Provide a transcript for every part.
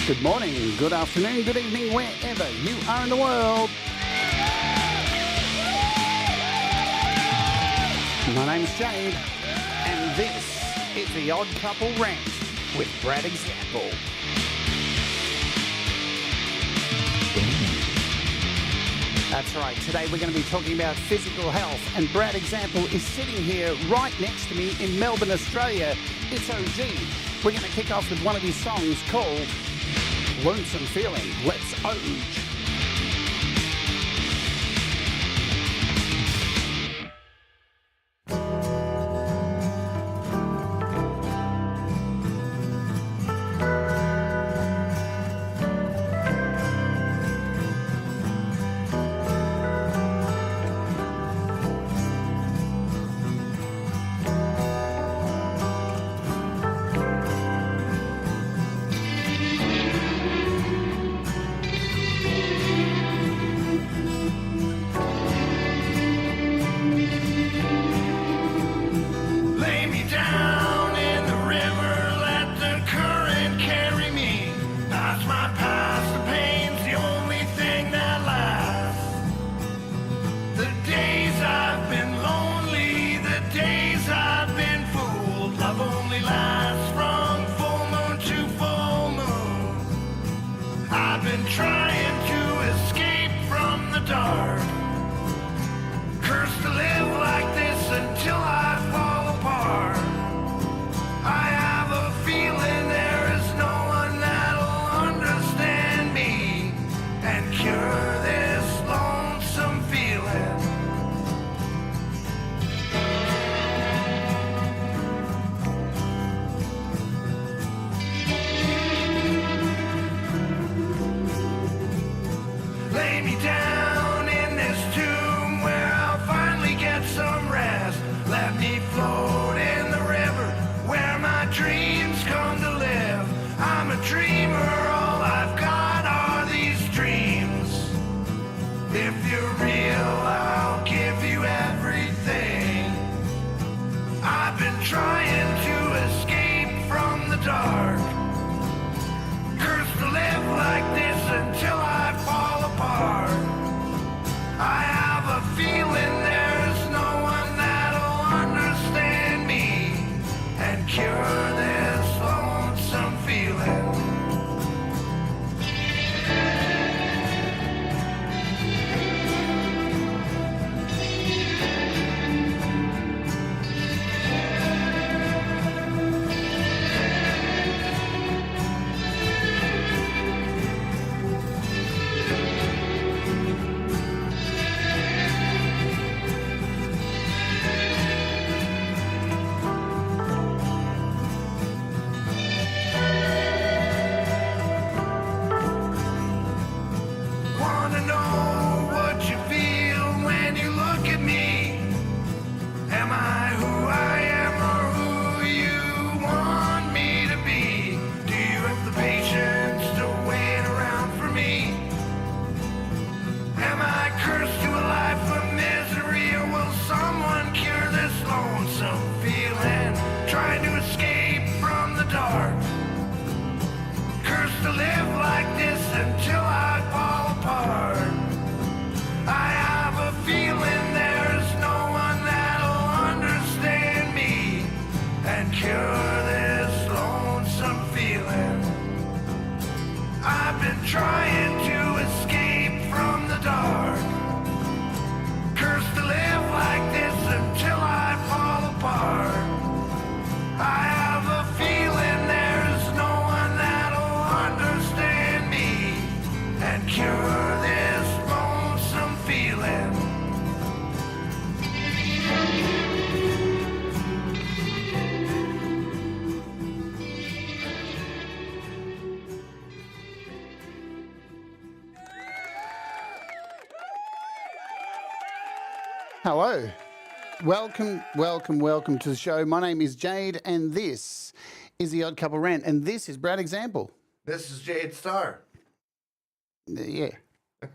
Good morning, good afternoon, good evening, wherever you are in the world. My name's Jade, and this is the Odd Couple Rant with Brad Example. That's right, today we're going to be talking about physical health, and Brad Example is sitting here right next to me in Melbourne, Australia. It's OG. We're going to kick off with one of his songs called Lonesome Feeling. Let's OG. Hello. Welcome to the show. My name is Jade, and this is the Odd Couple Rant, and this is Brad Example. This is Jade Starr. Yeah.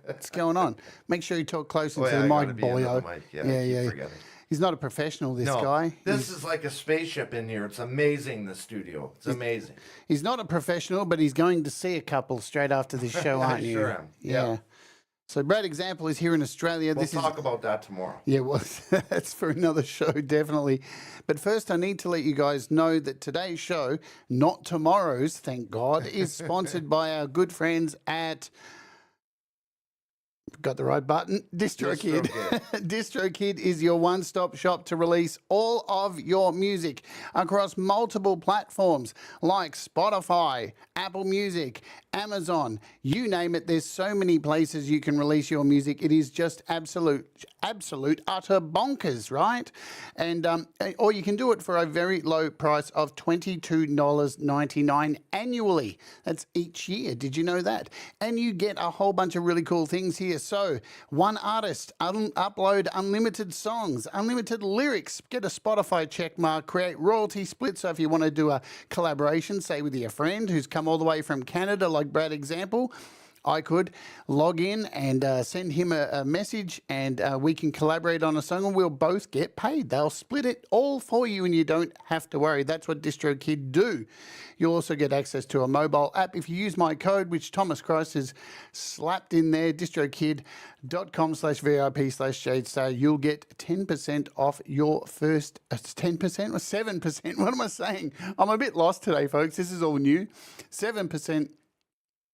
What's going on? Make sure you talk closer to the mic, boyo. Yeah. He's not a professional, this No, guy. this is like a spaceship in here. It's amazing, the studio. It's amazing. He's not a professional, but he's going to see a couple straight after this show, aren't I you? sure am. Yeah. Yeah. So Brad Example is here in Australia. We'll talk about that tomorrow. Yeah, well, that's for another show, definitely. But first, I need to let you guys know that today's show, not tomorrow's, thank God, is sponsored by our good friends at... Got the right button. DistroKid. DistroKid is your one-stop shop to release all of your music across multiple platforms like Spotify, Apple Music, Amazon, you name it. There's so many places you can release your music. It is just absolute utter bonkers, right? And or you can do it for a very low price of $22.99 annually. That's each year. Did you know that? And you get a whole bunch of really cool things here. So one artist, upload unlimited songs, unlimited lyrics, get a Spotify check mark, create royalty splits. So if you want to do a collaboration, say with your friend who's come all the way from Canada, like Brad Example, I could log in and send him a message, and we can collaborate on a song, and we'll both get paid. They'll split it all for you, and you don't have to worry. That's what DistroKid do. You'll also get access to a mobile app if you use my code, which Thomas Christ has slapped in there, distrokid.com/VIP/Jade Starr. You'll get 10% off your first, 10% or 7%? What am I saying? I'm a bit lost today, folks. This is all new. 7%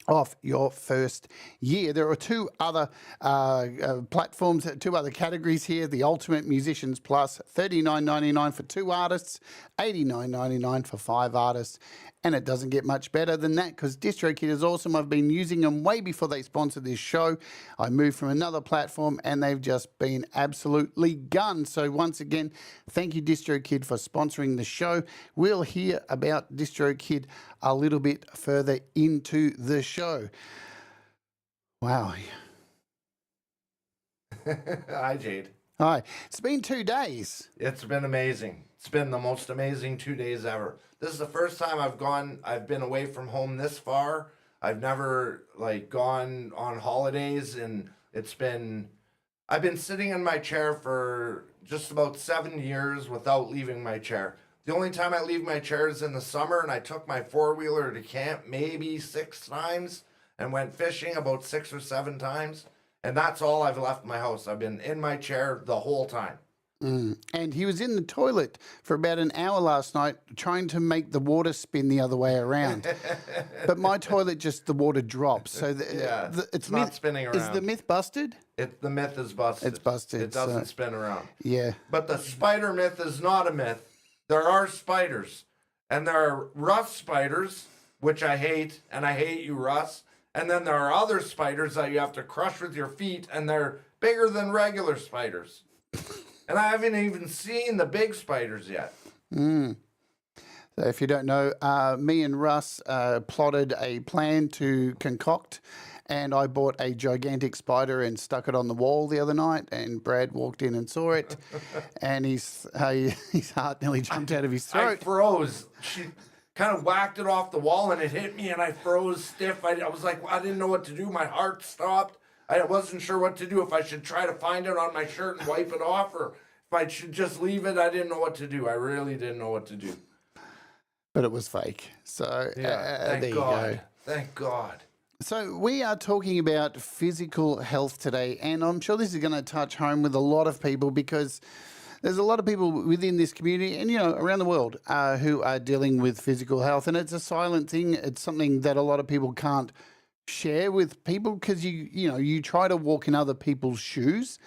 off your first year. There are two other platforms, two other categories here. The Ultimate Musicians Plus, $39.99 for 2 artists, $89.99 for 5 artists. And it doesn't get much better than that, because DistroKid is awesome. I've been using them way before they sponsored this show. I moved from another platform and they've just been absolutely gunned. So once again, thank you, DistroKid, for sponsoring the show. We'll hear about DistroKid a little bit further into the show. Wow. Hi, Jade. Hi. It's been 2 days. It's been amazing. It's been the most amazing 2 days ever. This is the first time I've been away from home this far. I've never gone on holidays, and I've been sitting in my chair for just about 7 years without leaving my chair. The only time I leave my chair is in the summer, and I took my 4-wheeler to camp maybe 6 times and went fishing about 6 or 7 times. And that's all I've left my house. I've been in my chair the whole time. And he was in the toilet for about an hour last night trying to make the water spin the other way around. But my toilet, just the water drops. So it's not spinning around. Is the myth busted? The myth is busted. It's busted. It doesn't spin around. Yeah. But the spider myth is not a myth. There are spiders. And there are Russ spiders, which I hate, and I hate you, Russ. And then there are other spiders that you have to crush with your feet, and they're bigger than regular spiders. And I haven't even seen the big spiders yet. So if you don't know, me and Russ plotted a plan to concoct, and I bought a gigantic spider and stuck it on the wall the other night, and Brad walked in and saw it, and his heart nearly jumped out of his throat. I froze. She kind of whacked it off the wall, and it hit me, and I froze stiff. I was like, I didn't know what to do. My heart stopped. I wasn't sure what to do, if I should try to find it on my shirt and wipe it off, or if I should just leave it. I didn't know what to do. I really didn't know what to do. But it was fake. So thank there God. you go. Thank God. So we are talking about physical health today, and I'm sure this is going to touch home with a lot of people, because there's a lot of people within this community and, around the world who are dealing with physical health, and it's a silent thing. It's something that a lot of people can't share with people, because you try to walk in other people's shoes.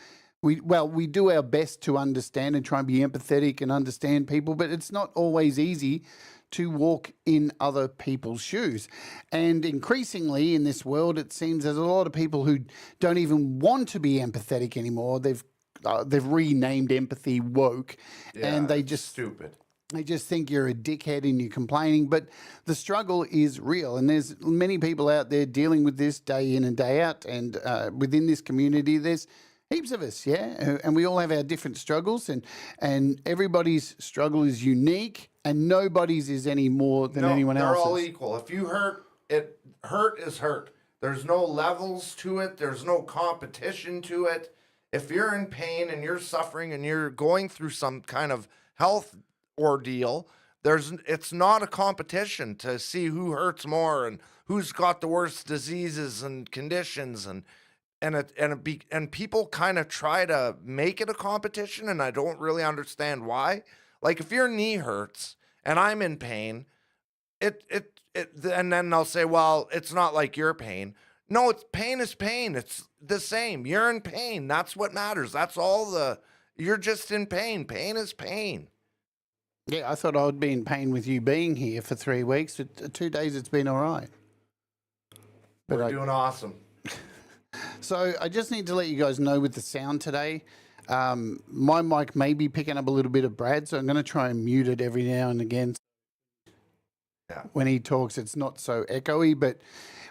We do our best to understand and try and be empathetic and understand people, but it's not always easy to walk in other people's shoes. And increasingly in this world, it seems there's a lot of people who don't even want to be empathetic anymore. They've renamed empathy woke, and they just stupid. They just think you're a dickhead and you're complaining, but the struggle is real, and there's many people out there dealing with this day in and day out, and within this community there's heaps of us, and we all have our different struggles, and everybody's struggle is unique, and nobody's is any more than anyone else's. They're all equal. If you hurt is hurt. There's no levels to it. There's no competition to it. If you're in pain and you're suffering and you're going through some kind of health ordeal, it's not a competition to see who hurts more and who's got the worst diseases and conditions, and people kind of try to make it a competition, and I don't really understand why. Like, if your knee hurts and I'm in pain, and then they'll say, well, it's not like your pain. No, it's pain is pain. It's the same. You're in pain. That's what matters. You're just in pain. Pain is pain. Yeah, I thought I would be in pain with you being here for 3 weeks. But 2 days it's been all right. But We're doing awesome. So I just need to let you guys know with the sound today, my mic may be picking up a little bit of Brad, so I'm going to try and mute it every now and again. Yeah. When he talks, it's not so echoey, but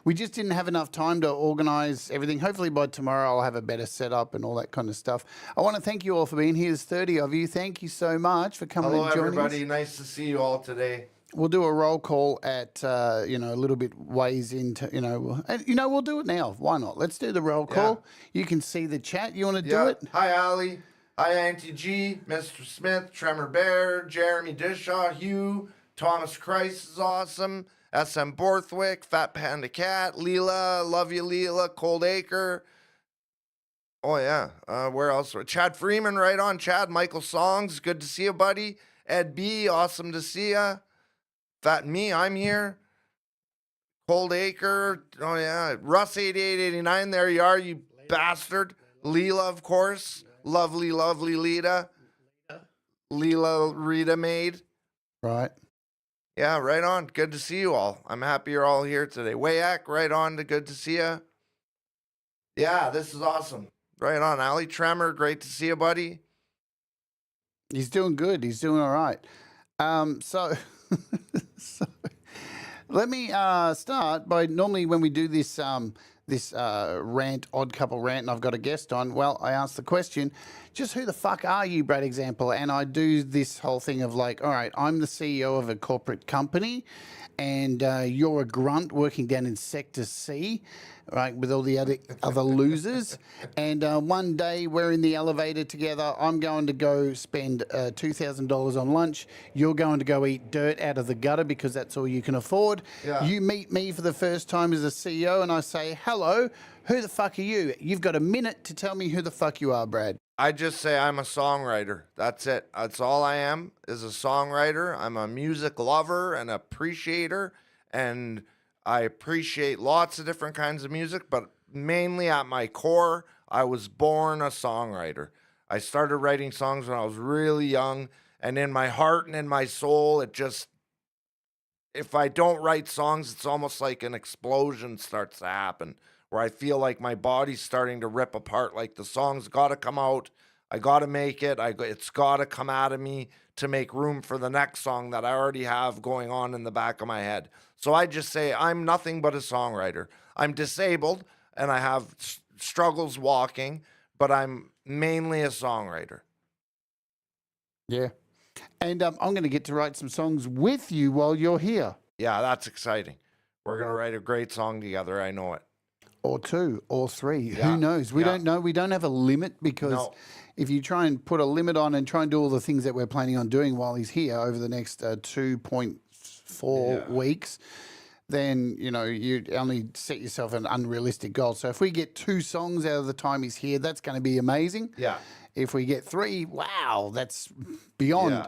we just didn't have enough time to organise everything. Hopefully by tomorrow I'll have a better setup and all that kind of stuff. I want to thank you all for being here. There's 30 of you. Thank you so much for coming and joining us. Hello, everybody. Nice to see you all today. We'll do a roll call at, a little bit ways into, we'll do it now. Why not? Let's do the roll call. You can see the chat. You want to do it? Hi, Ali. Hi, Auntie G, Mr. Smith, Tremor Bear, Jeremy Dishaw, Hugh, Thomas Christ is awesome, SM Borthwick, Fat Panda Cat, Leela, love you, Leela, Cold Acre. Oh, yeah. Where else? Chad Freeman, right on. Chad, Michael Songs, good to see you, buddy. Ed B, awesome to see you. Fat Me, I'm here. Cold Acre, oh yeah. Russ 8889, there you are, you bastard. Leela, of course. Lovely, lovely Lita. Leela Rita Maid. Right. Yeah, right on. Good to see you all. I'm happy you're all here today. Wayak, right on to good to see you. Yeah, this is awesome. Right on. Ali Tremor, great to see you, buddy. He's doing good. He's doing all right. So let me start by, normally when we do this rant, odd couple rant, and I've got a guest on, well, I ask the question, just who the fuck are you, Brad Example? And I do this whole thing of like, all right, I'm the CEO of a corporate company, and you're a grunt working down in Sector C, right, with all the other losers. And one day we're in the elevator together. I'm going to go spend $2,000 on lunch. You're going to go eat dirt out of the gutter because that's all you can afford. Yeah. You meet me for the first time as a CEO, and I say, hello, who the fuck are you? You've got a minute to tell me who the fuck you are, Brad. I just say I'm a songwriter. That's it. That's all I am, is a songwriter. I'm a music lover and appreciator, and I appreciate lots of different kinds of music, but mainly at my core, I was born a songwriter. I started writing songs when I was really young, and in my heart and in my soul, if I don't write songs, it's almost like an explosion starts to happen, where I feel like my body's starting to rip apart, like the song's got to come out, I got to make it, it's got to come out of me to make room for the next song that I already have going on in the back of my head. So I just say I'm nothing but a songwriter. I'm disabled and I have struggles walking, but I'm mainly a songwriter. Yeah. And I'm going to get to write some songs with you while you're here. Yeah, that's exciting. We're going to write a great song together. I know it. Or two, or three. Yeah. Who knows? We don't know. We don't have a limit because if you try and put a limit on and try and do all the things that we're planning on doing while he's here over the next 2.4 weeks, then, you only set yourself an unrealistic goal. So if we get 2 songs out of the time he's here, that's going to be amazing. Yeah. If we get 3, wow, that's beyond,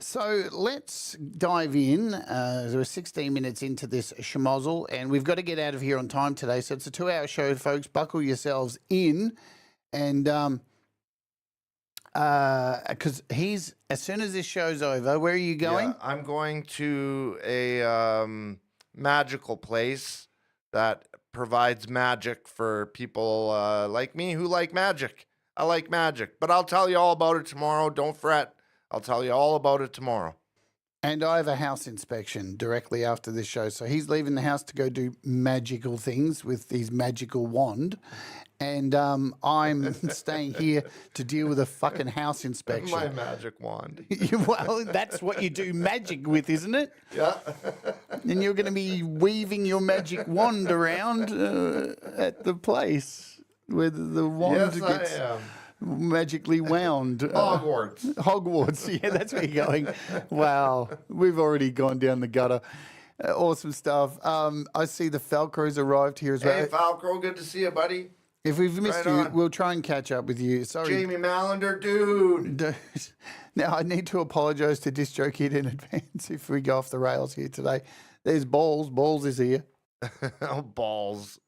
So let's dive in. We're 16 minutes into this schmozzle, and we've got to get out of here on time today. So it's a 2-hour show, folks. Buckle yourselves in. And because as soon as this show's over, where are you going? Yeah, I'm going to a magical place that provides magic for people like me who like magic. I like magic, but I'll tell you all about it tomorrow. Don't fret. I'll tell you all about it tomorrow. And I have a house inspection directly after this show. So he's leaving the house to go do magical things with his magical wand. And I'm staying here to deal with a fucking house inspection. My magic wand. Well, that's what you do magic with, isn't it? Yeah. And you're going to be weaving your magic wand around at the place. where the wand Yes, gets I am. magically wound. Hogwarts. Hogwarts. Yeah, that's where you're going. Wow. We've already gone down the gutter. Awesome stuff. I see the Falcro's arrived here as well. Hey, Falco, good to see you, buddy. If we've missed Right you, on. we'll try and catch up with you. Sorry. Jamie Mallender, dude. Now, I need to apologise to Disc Joke Kid in advance if we go off the rails here today. There's Balls. Balls is here. Oh, balls.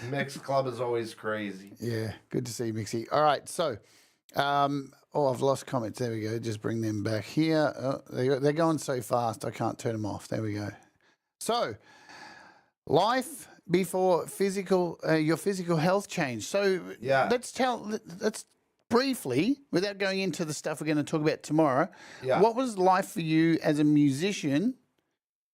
Mixed Club is always crazy. Yeah, good to see you, Mixie. All right, so, I've lost comments. There we go. Just bring them back here. They're going so fast, I can't turn them off. There we go. So, life before your physical health change. So, Yeah. let's briefly, without going into the stuff we're going to talk about tomorrow, Yeah. what was life for you as a musician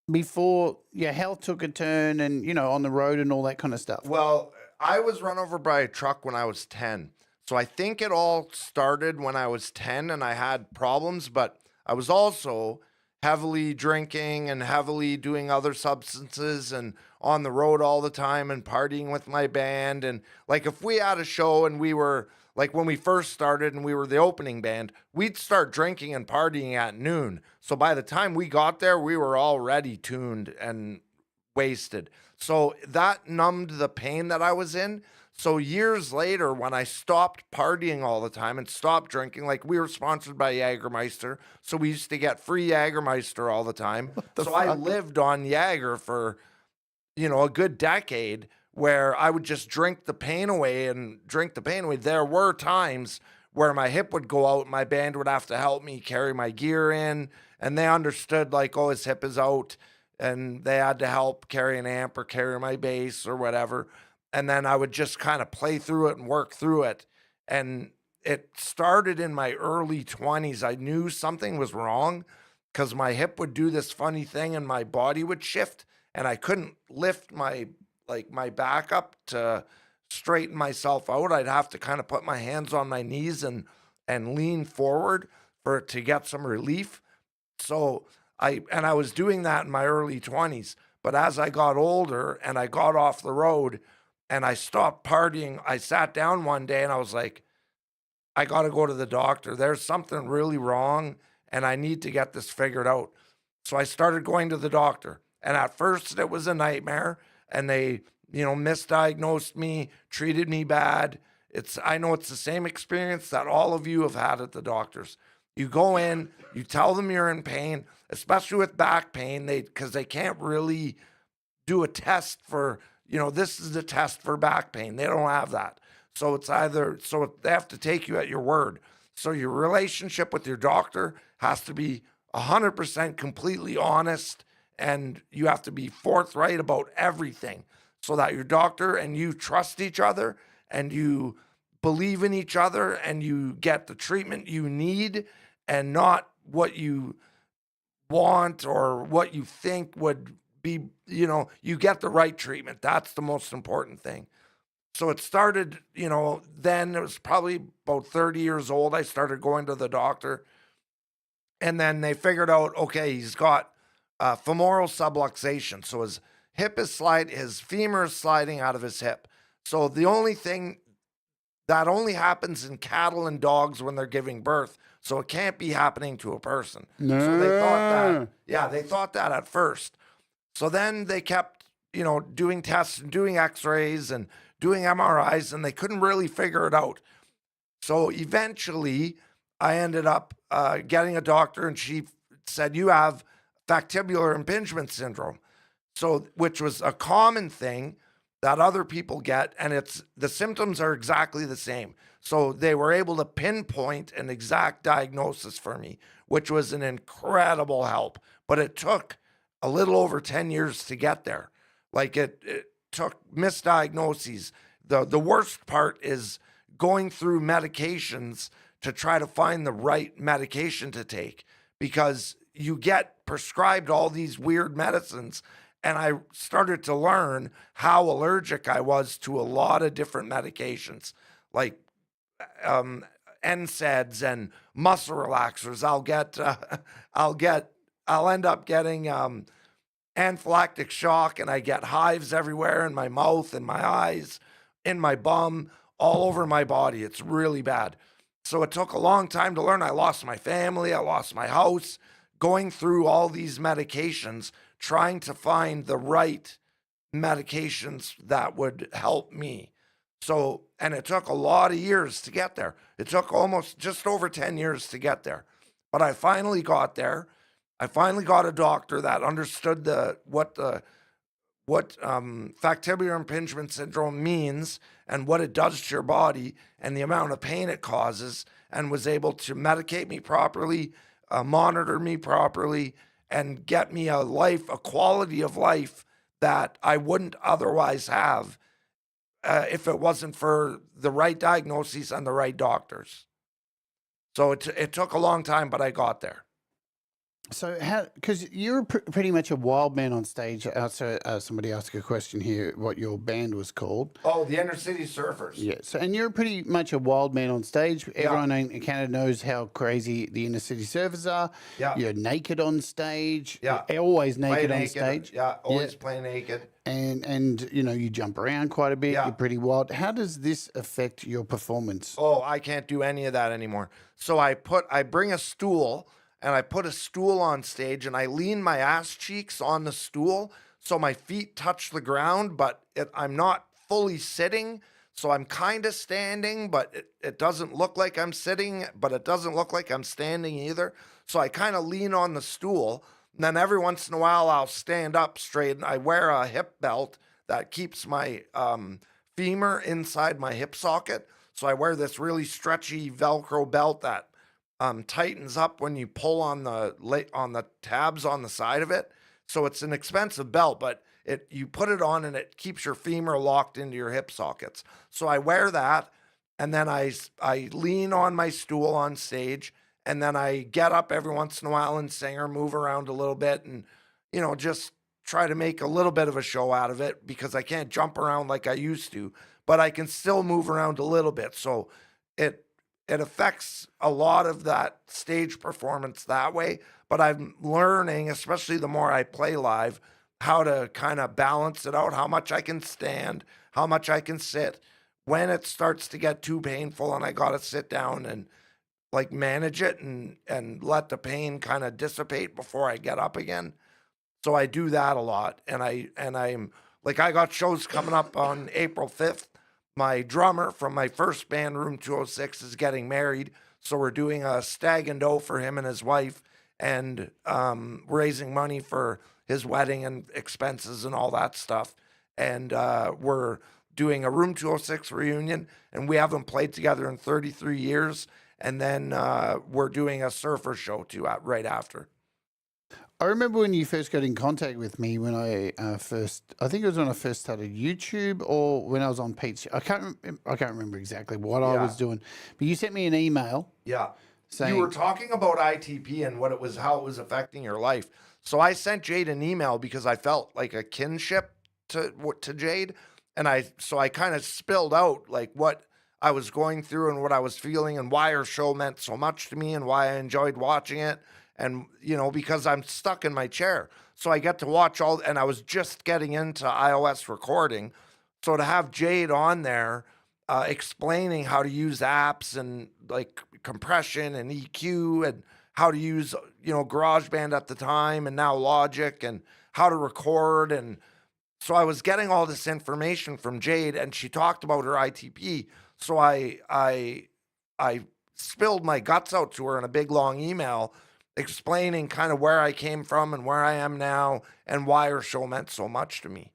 before your health took a turn and, on the road and all that kind of stuff? Well, I was run over by a truck when I was 10. So I think it all started when I was 10 and I had problems, but I was also heavily drinking and heavily doing other substances and on the road all the time and partying with my band. And like if we had a show and we were like when we first started and we were the opening band, we'd start drinking and partying at noon. So by the time we got there, we were already tuned and wasted. So that numbed the pain that I was in. So years later, when I stopped partying all the time and stopped drinking, like we were sponsored by Jägermeister, so we used to get free Jägermeister all the time. So I lived on Jäger for, a good decade where I would just drink the pain away and drink the pain away. There were times where my hip would go out, my band would have to help me carry my gear in, and they understood like, oh, his hip is out, and they had to help carry an amp or carry my bass or whatever. And then I would just kind of play through it and work through it. And it started in my early 20s. I knew something was wrong because my hip would do this funny thing and my body would shift, and I couldn't lift my back up to straighten myself out. I'd have to kind of put my hands on my knees and lean forward for it to get some relief. So I was doing that in my early 20s. But as I got older and I got off the road and I stopped partying, I sat down one day and I was like, I got to go to the doctor. There's something really wrong and I need to get this figured out. So I started going to the doctor. And at first it was a nightmare and they, misdiagnosed me, treated me bad. I know it's the same experience that all of you have had at the doctors. You go in, you tell them you're in pain, especially with back pain, because they can't really do a test for, this is the test for back pain. They don't have that. So they have to take you at your word. So your relationship with your doctor has to be 100% completely honest, and you have to be forthright about everything so that your doctor and you trust each other and you believe in each other and you get the treatment you need and not what you want or what you think would be, you get the right treatment. That's the most important thing. So it started, then it was probably about 30 years old. I started going to the doctor and then they figured out, okay, he's got femoral subluxation. So his hip is his femur is sliding out of his hip. So the only thing that only happens in cattle and dogs when they're giving birth. So it can't be happening to a person. No. So they thought that, they thought that at first. So then they kept, doing tests and doing x-rays and doing MRIs, and they couldn't really figure it out. So eventually I ended up getting a doctor, and she said, you have vestibular impingement syndrome. So, which was a common thing that other people get, and the symptoms are exactly the same. So they were able to pinpoint an exact diagnosis for me, which was an incredible help. But it took a little over 10 years to get there. Like it took misdiagnoses. The worst part is going through medications to try to find the right medication to take, because you get prescribed all these weird medicines. And I started to learn how allergic I was to a lot of different medications, like NSAIDs and muscle relaxers. I'll end up getting anaphylactic shock, and I get hives everywhere in my mouth and my eyes. in my bum, all over my body. It's really bad. So it took a long time to learn. I lost my family, I lost my house, going through all these medications, trying to find the right medications that would help me. So, and it took a lot of years to get there. It took almost just over 10 years to get there. But I finally got there. I finally got a doctor that understood what factibular impingement syndrome means and what it does to your body and the amount of pain it causes, and was able to medicate me properly, monitor me properly, and get me a quality of life that I wouldn't otherwise have if it wasn't for the right diagnoses and the right doctors. So it took a long time, but I got there. So how, because you're pretty much a wild man on stage. So somebody asked a question here, what your band was called. Oh, the InnerCity Surfers. Yeah. So, and you're pretty much a wild man on stage. Everyone in Canada knows how crazy the InnerCity Surfers are. Yeah. You're naked on stage. Yeah. You're always naked on stage. Yeah, always play naked. And you know, you jump around quite a bit. Yeah. You're pretty wild. How does this affect your performance? Oh, I can't do any of that anymore. So I bring a stool, and I put a stool on stage, and I lean my ass cheeks on the stool so my feet touch the ground, but I'm not fully sitting. So I'm kind of standing, but it doesn't look like I'm sitting, but it doesn't look like I'm standing either. So I kind of lean on the stool, and then every once in a while I'll stand up straight, and I wear a hip belt that keeps my femur inside my hip socket. So I wear this really stretchy Velcro belt that tightens up when you pull on the tabs on the side of it. So it's an expensive belt, but you put it on and it keeps your femur locked into your hip sockets. So I wear that, and then I lean on my stool on stage, and then I get up every once in a while and sing or move around a little bit, and just try to make a little bit of a show out of it, because I can't jump around like I used to, but I can still move around a little bit. So it affects a lot of that stage performance that way. But I'm learning, especially the more I play live, how to kind of balance it out, how much I can stand, how much I can sit, when it starts to get too painful and I got to sit down and like manage it and let the pain kind of dissipate before I get up again. So I do that a lot. And I'm like, I got shows coming up on April 5th. My drummer from my first band, Room 206, is getting married. So we're doing a stag and dough for him and his wife, and raising money for his wedding and expenses and all that stuff. And we're doing a Room 206 reunion, and we haven't played together in 33 years. And then we're doing a surfer show too right after. I remember when you first got in contact with me when I think it was when I first started YouTube, or when I was on Pete's. I can't remember exactly what I was doing, but you sent me an email. Yeah. Saying, you were talking about ITP and how it was affecting your life. So I sent Jade an email because I felt like a kinship to Jade, and I kind of spilled out like what I was going through and what I was feeling and why her show meant so much to me and why I enjoyed watching it. And, because I'm stuck in my chair. So I get to watch and I was just getting into iOS recording. So to have Jade on there explaining how to use apps and like compression and EQ and how to use, GarageBand at the time and now Logic, and how to record. And so I was getting all this information from Jade, and she talked about her ITP. So I spilled my guts out to her in a big long email, explaining kind of where I came from and where I am now and why her show meant so much to me.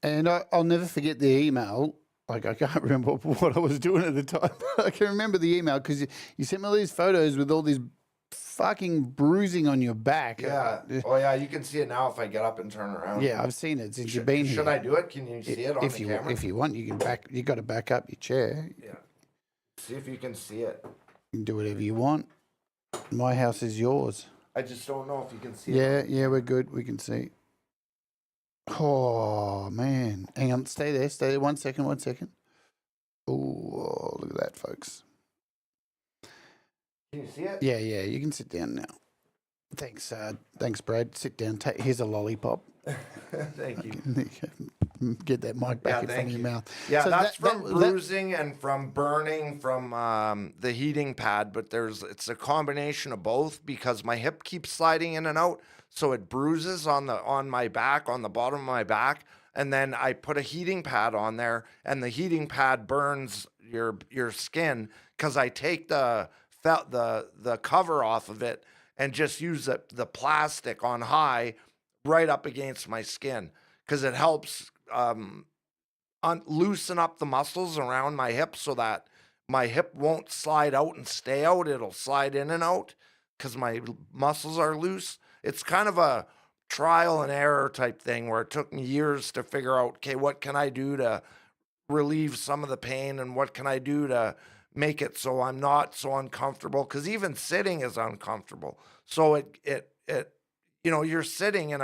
And I'll never forget the email. Like, I can't remember what I was doing at the time, but I can remember the email because you sent me all these photos with all these fucking bruising on your back. Yeah. Oh, yeah. You can see it now if I get up and turn around. Yeah, I've seen it since you've been here. Should I do it? Can you see it on the camera? If you want, you got to back up your chair. Yeah. See if you can see it. You can do whatever you want. My house is yours. I just don't know if you can see it. Yeah, we're good. We can see. Oh, man. Hang on. Stay there. 1 second. Oh, look at that, folks. Can you see it? Yeah. You can sit down now. Thanks, Brad. Sit down. Here's a lollipop. Thank you. get that mic back in front of your mouth. Yeah, So that's from bruising and from burning from the heating pad, but it's a combination of both because my hip keeps sliding in and out, so it bruises on my back, on the bottom of my back, and then I put a heating pad on there, and the heating pad burns your skin because I take the cover off of it and just use the plastic on high right up against my skin because it helps loosen up the muscles around my hip so that my hip won't slide out and stay out. It'll slide in and out because my muscles are loose. It's kind of a trial and error type thing where it took me years to figure out, okay, what can I do to relieve some of the pain and what can I do to make it so I'm not so uncomfortable? Because even sitting is uncomfortable. So it you're sitting in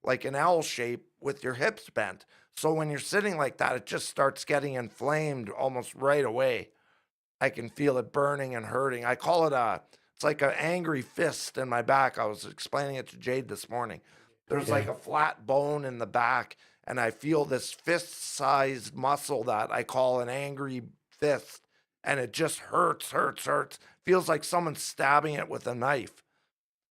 like an L shape with your hips bent. So when you're sitting like that, it just starts getting inflamed almost right away. I can feel it burning and hurting. I call it it's like an angry fist in my back. I was explaining it to Jade this morning. There's like a flat bone in the back, and I feel this fist-sized muscle that I call an angry fist, and it just hurts. Feels like someone's stabbing it with a knife.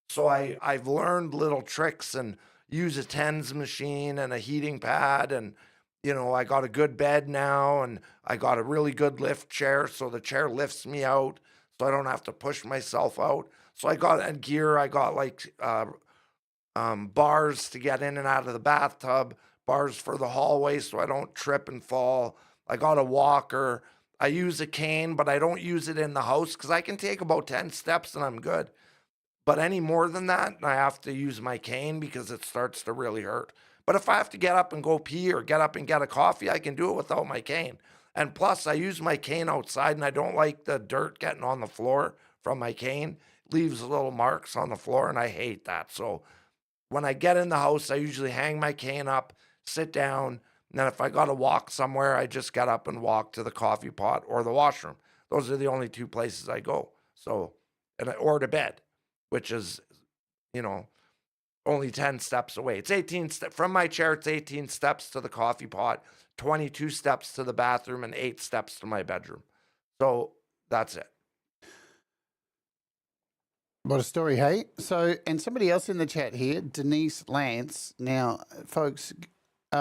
So I've learned little tricks and use a TENS machine and a heating pad, and I got a good bed now, and I got a really good lift chair, so the chair lifts me out, so I don't have to push myself out. So I got gear. I got like bars to get in and out of the bathtub, bars for the hallway so I don't trip and fall. I got a walker. I use a cane, but I don't use it in the house because I can take about 10 steps and I'm good. But any more than that, I have to use my cane because it starts to really hurt. But if I have to get up and go pee or get up and get a coffee, I can do it without my cane. And plus, I use my cane outside, and I don't like the dirt getting on the floor from my cane. It leaves little marks on the floor, and I hate that. So when I get in the house, I usually hang my cane up, sit down, and then if I got to walk somewhere, I just get up and walk to the coffee pot or the washroom. Those are the only two places I go. So, or to bed, which is, only 10 steps away. It's 18 from my chair. It's 18 steps to the coffee pot, 22 steps to the bathroom, and 8 steps to my bedroom. So that's it. What a story, hey? So, and somebody else in the chat here, Denise Lance. Now, folks,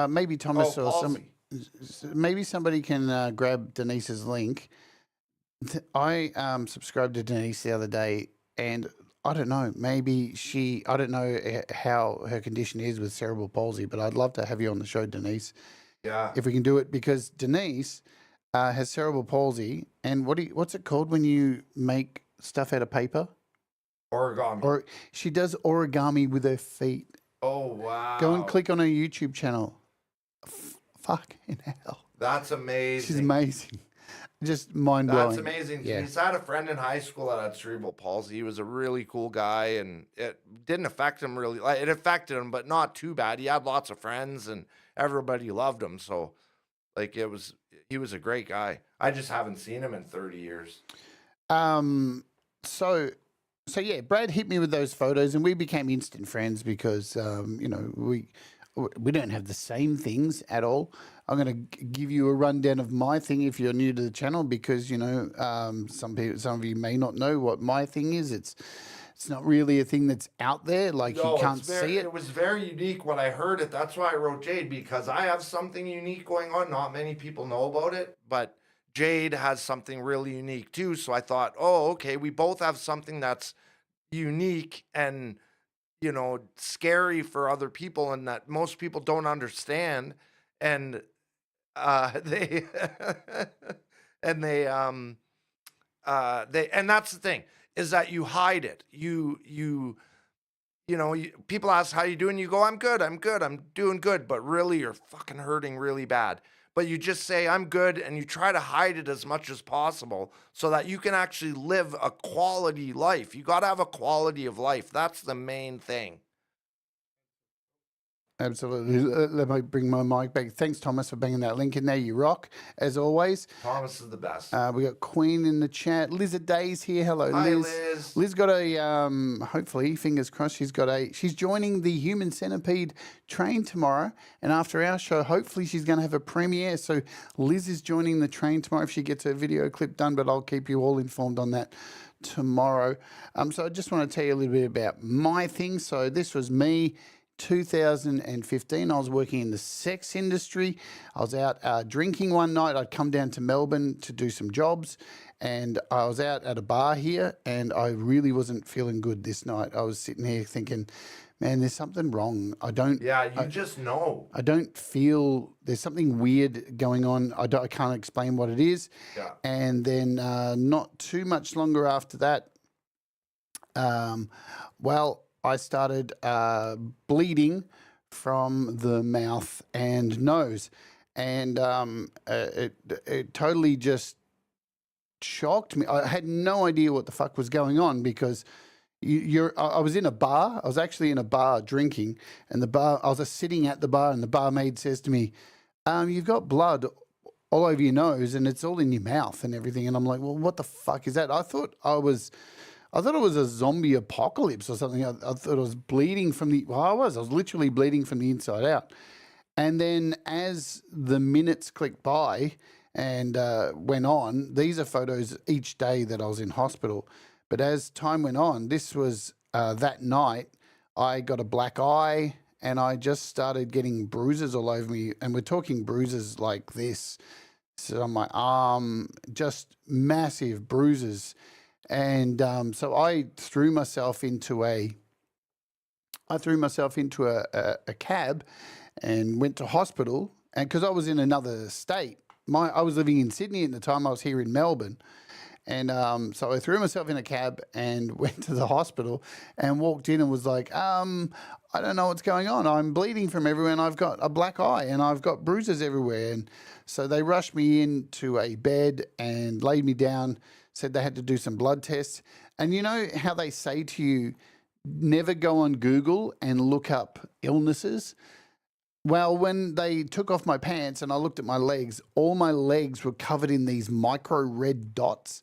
maybe Thomas or maybe somebody can grab Denise's link. I subscribed to Denise the other day, and I don't know, I don't know how her condition is with cerebral palsy, but I'd love to have you on the show, Denise. Yeah. If we can do it, because Denise has cerebral palsy, and what's it called when you make stuff out of paper? Origami. Or she does origami with her feet. Oh, wow. Go and click on her YouTube channel. Fucking hell. That's amazing. She's amazing. Just mind blowing. That's amazing. Yeah. He's had a friend in high school that had cerebral palsy. He was a really cool guy, and it didn't affect him really. Like, it affected him, but not too bad. He had lots of friends, and everybody loved him. So, like, he was a great guy. I just haven't seen him in 30 years. So yeah, Brad hit me with those photos, and we became instant friends because we don't have the same things at all. I'm going to give you a rundown of my thing if you're new to the channel, because some of you may not know what my thing is. It's not really a thing that's out there. Like, you can't see it. It was very unique when I heard it. That's why I wrote Jade, because I have something unique going on. Not many people know about it, but Jade has something really unique too. So I thought, oh, okay, we both have something that's unique and scary for other people, and that most people don't understand. And they and that's the thing, is that you hide it. People ask how you doing, you go, I'm good, I'm doing good, but really you're fucking hurting really bad. But you just say, I'm good, and you try to hide it as much as possible so that you can actually live a quality life. You got to have a quality of life. That's the main thing. Absolutely. Let me bring my mic back. Thanks, Thomas, for bringing that link in there. You rock, as always. Thomas is the best. We got Queen in the chat. Lizard Days here. Hello, Hi, Liz. Liz. Liz got a, hopefully, fingers crossed, she's joining the Human Centipede train tomorrow. And after our show, hopefully she's going to have a premiere. So Liz is joining the train tomorrow if she gets her video clip done, but I'll keep you all informed on that tomorrow. So I just want to tell you a little bit about my thing. So this was me. 2015, I was working in the sex industry. I was out drinking one night. I'd come down to Melbourne to do some jobs, and I was out at a bar here, and I really wasn't feeling good this night. I was sitting here thinking, man, there's something wrong. Yeah, you just know. I don't feel, there's something weird going on. I can't explain what it is. Yeah. And then not too much longer after that, I started bleeding from the mouth and nose, and it totally just shocked me. I had no idea what the fuck was going on because I was in a bar. I was actually in a bar drinking, and I was just sitting at the bar, and the barmaid says to me, "You've got blood all over your nose, and it's all in your mouth and everything." And I'm like, "Well, what the fuck is that?" I thought it was a zombie apocalypse or something. I thought I was bleeding from I was literally bleeding from the inside out. And then as the minutes clicked by and went on, these are photos each day that I was in hospital. But as time went on, this was that night, I got a black eye and I just started getting bruises all over me. And we're talking bruises like this. So on my arm, just massive bruises. And so I threw myself into a cab and went to hospital. And because I was in another state, I was living in Sydney at the time. I was here in Melbourne, and so I threw myself in a cab and went to the hospital and walked in and was like, I don't know what's going on. I'm bleeding from everywhere, and I've got a black eye, and I've got bruises everywhere. And so they rushed me into a bed and laid me down. Said they had to do some blood tests. And you know how they say to you, never go on Google and look up illnesses? Well, when they took off my pants and I looked at my legs, all my legs were covered in these micro red dots.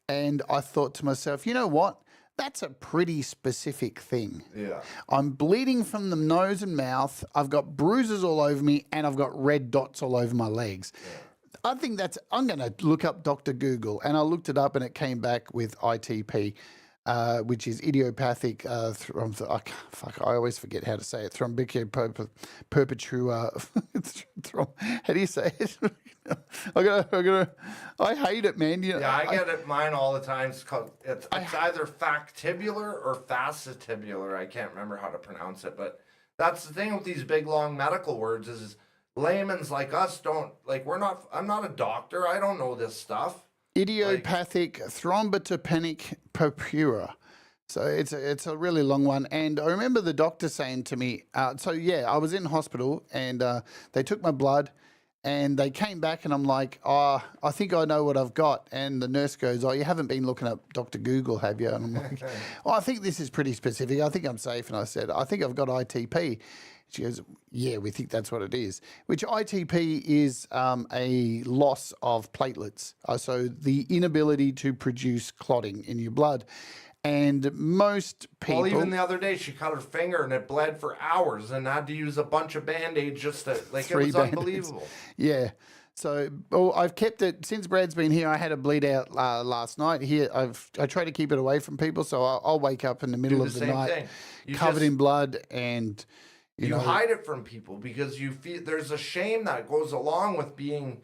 And I thought to myself, you know what? That's a pretty specific thing. Yeah. I'm bleeding from the nose and mouth. I've got bruises all over me, and I've got red dots all over my legs. Yeah. I think I'm going to look up Dr. Google, and I looked it up, and it came back with ITP, which is idiopathic. I always forget how to say it. Thrombotic perpetua. How do you say it? I hate it, man. You know, yeah, I get it. Mine all the time. It's either factibular or facetibular. I can't remember how to pronounce it, but that's the thing with these big long medical words is layman's like us don't like. I'm not a doctor. I don't know this stuff. Idiopathic thrombocytopenic purpura. So it's a really long one. And I remember the doctor saying to me, I was in hospital and they took my blood and they came back and I'm like, I think I know what I've got. And the nurse goes, you haven't been looking up Dr. Google, have you? And I'm like, I think this is pretty specific. I think I'm safe. And I said, I think I've got ITP. She goes, yeah, we think that's what it is, which ITP is a loss of platelets. So the inability to produce clotting in your blood. And most people... Well, even the other day, she cut her finger and it bled for hours and had to use a bunch of Band-Aids just to... Like, it was unbelievable. Yeah. So I've kept it... Since Brad's been here, I had a bleed out last night. Here, I try to keep it away from people, so I'll wake up in the middle of the night covered in blood and... You hide it from people because you feel there's a shame that goes along with being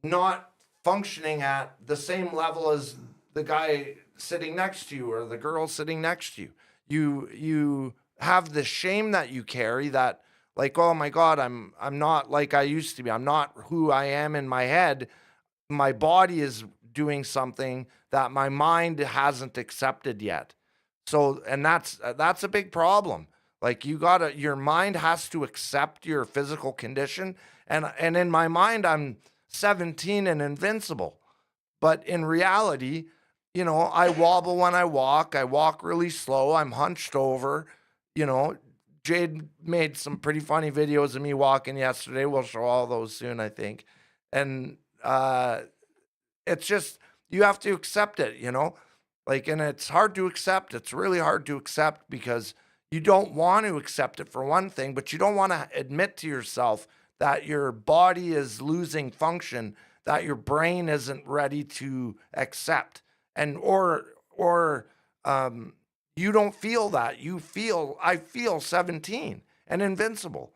not functioning at the same level as the guy sitting next to you or the girl sitting next to you. You have the shame that you carry that like, oh my God, I'm not like I used to be. I'm not who I am in my head. My body is doing something that my mind hasn't accepted yet. So, and that's a big problem. Like your mind has to accept your physical condition. And in my mind, I'm 17 and invincible. But in reality, I wobble when I walk really slow. I'm hunched over, Jade made some pretty funny videos of me walking yesterday. We'll show all those soon, I think. And it's just, you have to accept it, you know? Like, and it's hard to accept. It's really hard to accept because you don't want to accept it for one thing, but you don't want to admit to yourself that your body is losing function, that your brain isn't ready to accept. And, you don't feel that. I feel 17 and invincible.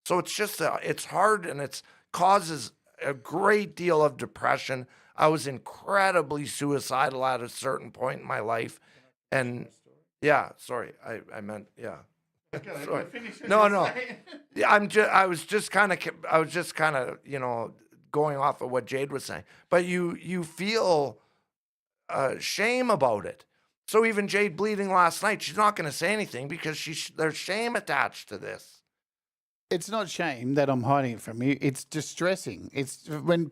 So it's just, it's hard, and it causes a great deal of depression. I was incredibly suicidal at a certain point in my life. And yeah, sorry, I meant, yeah. Sorry. No. Yeah, I was just kind of, you know, going off of what Jade was saying. But you feel shame about it. So even Jade bleeding last night, she's not going to say anything because there's shame attached to this. It's not shame that I'm hiding it from you. It's distressing. It's when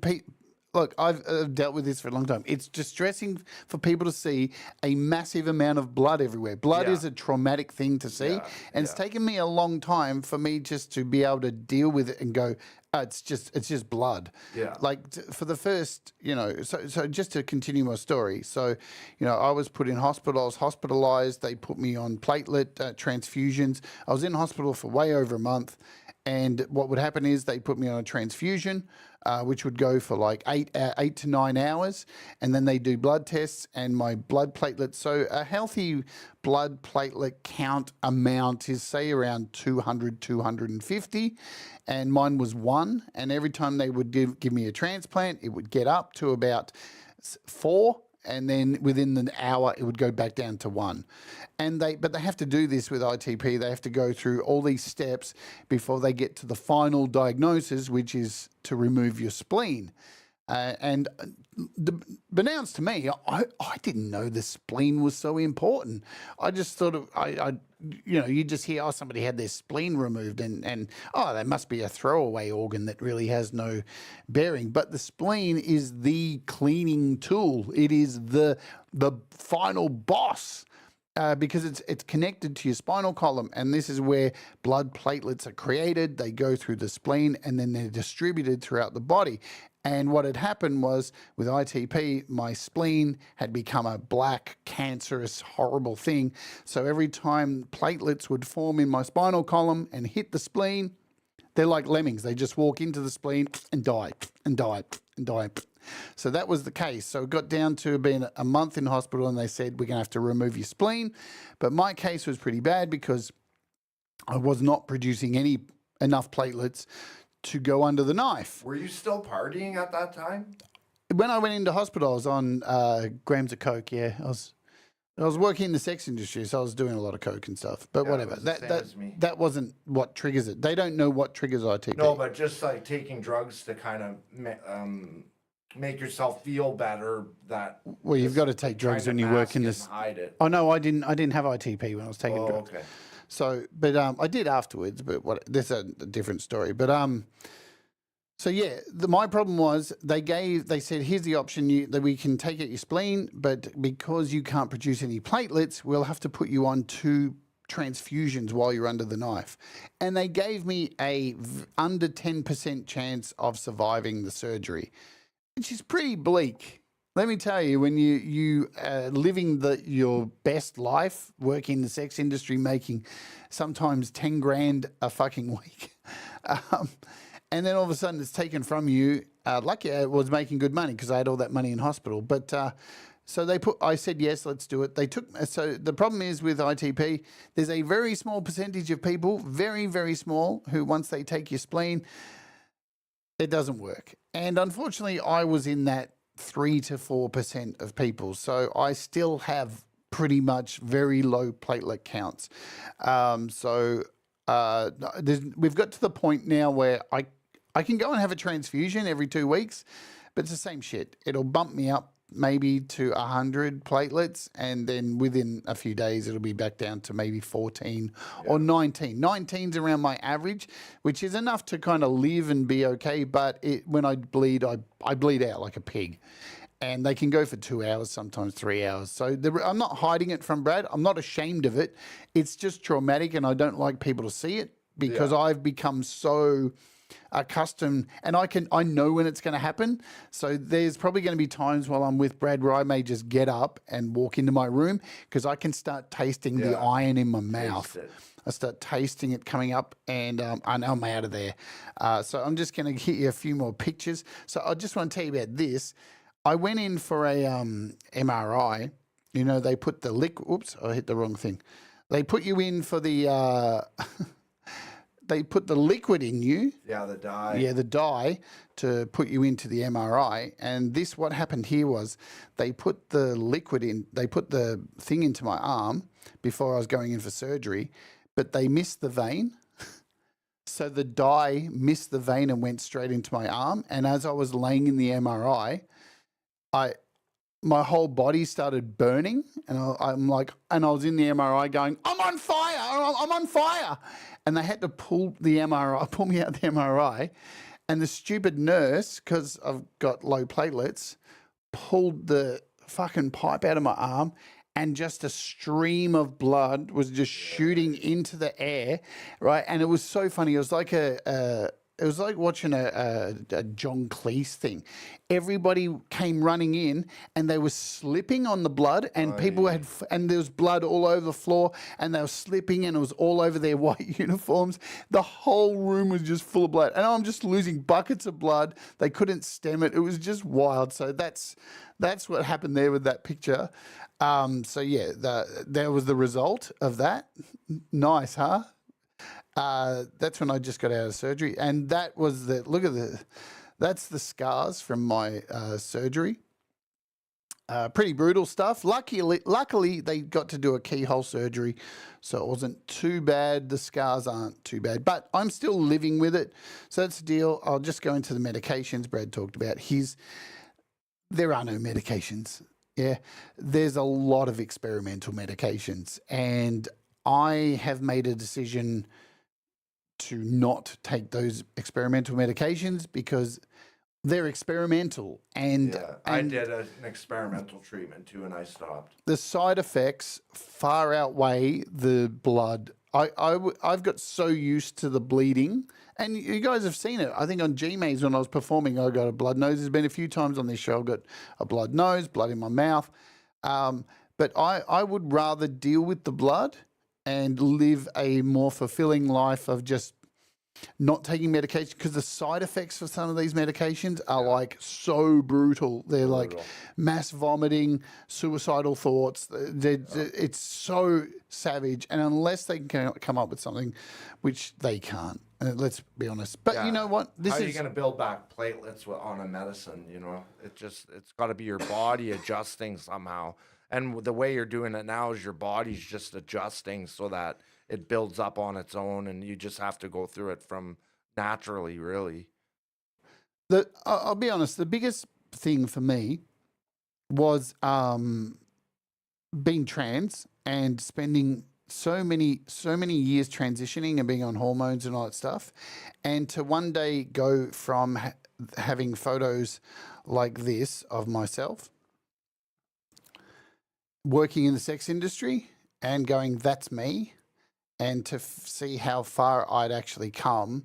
look, I've dealt with this for a long time. It's distressing for people to see a massive amount of blood everywhere. Blood is a traumatic thing to see, and it's taken me a long time for me just to be able to deal with it and go, it's just blood. Yeah. Like for the first, you know, so just to continue my story. So, you know, I was put in hospital. I was hospitalized. They put me on platelet transfusions. I was in hospital for way over a month. And what would happen is they put me on a transfusion, which would go for like 8 to 9 hours. And then they do blood tests and my blood platelets. So a healthy blood platelet count amount is say around 200, 250. And mine was 1. And every time they would give me a transplant, it would get up to about 4. And then within an hour, it would go back down to 1. But they have to do this with ITP. They have to go through all these steps before they get to the final diagnosis, which is to remove your spleen. Beknownst to me, I didn't know the spleen was so important. I just thought you just hear, somebody had their spleen removed and that must be a throwaway organ that really has no bearing. But the spleen is the cleaning tool. It is the final boss. Because it's connected to your spinal column, and this is where blood platelets are created. They go through the spleen, and then they're distributed throughout the body. And what had happened was, with ITP, my spleen had become a black, cancerous, horrible thing. So every time platelets would form in my spinal column and hit the spleen, they're like lemmings. They just walk into the spleen and die, and die, and die. So that was the case. So it got down to being a month in hospital, and they said, we're going to have to remove your spleen. But my case was pretty bad because I was not producing enough platelets to go under the knife. Were you still partying at that time? When I went into hospital, I was on grams of coke. Yeah, I was working in the sex industry, so I was doing a lot of coke and stuff. But whatever. That wasn't what triggers it. They don't know what triggers ITP. No, but just like taking drugs to kind of make yourself feel better. Well, you've got to take drugs when you work in this. Hide it. Oh no, I didn't have ITP when I was taking drugs. Okay. So, but I did afterwards. But this is a different story. But so yeah, my problem was they said, here's the option that we can take out your spleen, but because you can't produce any platelets, we'll have to put you on 2 transfusions while you're under the knife. And they gave me a under 10% chance of surviving the surgery, which is pretty bleak. Let me tell you, when you living your best life, working in the sex industry, making sometimes 10 grand a fucking week, and then all of a sudden it's taken from you. Lucky I was making good money because I had all that money in hospital. But so I said, yes, let's do it. So the problem is with ITP, there's a very small percentage of people, very, very small, who once they take your spleen, it doesn't work. And unfortunately, I was in that 3 to 4% of people. So I still have pretty much very low platelet counts. We've got to the point now where I can go and have a transfusion every 2 weeks, but it's the same shit. It'll bump me up maybe to 100 platelets, and then within a few days it'll be back down to maybe 14 or 19. 19's around my average, which is enough to kind of live and be okay, but when I bleed, I bleed out like a pig. And they can go for 2 hours, sometimes 3 hours. So I'm not hiding it from Brad. I'm not ashamed of it. It's just traumatic, and I don't like people to see it because I've become so accustomed, and I know when it's going to happen. So there's probably going to be times while I'm with Brad where I may just get up and walk into my room because I can start tasting the iron in my mouth. I start tasting it coming up, and I know I'm out of there. So I'm just going to hit you a few more pictures. So I just want to tell you about this. I went in for a MRI. You know, they put the oops, I hit the wrong thing. They put you in for the they put the liquid in you. Yeah, the dye. Yeah, the dye to put you into the MRI. And what happened here was they put the liquid in, they put the thing into my arm before I was going in for surgery, but they missed the vein. So the dye missed the vein and went straight into my arm. And as I was laying in the MRI, my whole body started burning, and I'm like, and I was in the MRI going, I'm on fire, I'm on fire. And they had to pull me out of the MRI. And the stupid nurse, because I've got low platelets, pulled the fucking pipe out of my arm, and just a stream of blood was just shooting into the air, right? And it was so funny. It was like it was like watching a John Cleese thing. Everybody came running in, and they were slipping on the blood, and and there was blood all over the floor, and they were slipping, and it was all over their white uniforms. The whole room was just full of blood, and I'm just losing buckets of blood. They couldn't stem it. It was just wild. So that's what happened there with that picture. So yeah, there was the result of that. Nice, huh? That's when I just got out of surgery, and that was that's the scars from my surgery. Pretty brutal stuff. Luckily, they got to do a keyhole surgery, so it wasn't too bad. The scars aren't too bad, but I'm still living with it. So that's the deal. I'll just go into the medications Brad talked about. There are no medications. Yeah, there's a lot of experimental medications, and I have made a decision to not take those experimental medications because they're experimental. And I did an experimental treatment too, and I stopped. The side effects far outweigh the blood. I've got so used to the bleeding, and you guys have seen it. I think on G-Maze when I was performing, I got a blood nose. There's been a few times on this show I've got a blood nose, blood in my mouth. But I would rather deal with the blood and live a more fulfilling life of just not taking medication, because the side effects for some of these medications are like so brutal. They're like mass vomiting, suicidal thoughts. It's so savage. And unless they can come up with something, which they can't, let's be honest. But you know what? How are you going to build back platelets on a medicine? You know, it's got to be your body adjusting somehow. And the way you're doing it now is your body's just adjusting so that it builds up on its own, and you just have to go through it from naturally, really. I'll be honest, the biggest thing for me was being trans and spending so many years transitioning and being on hormones and all that stuff, and to one day go from having photos like this of myself working in the sex industry and going, that's me, and to see how far I'd actually come,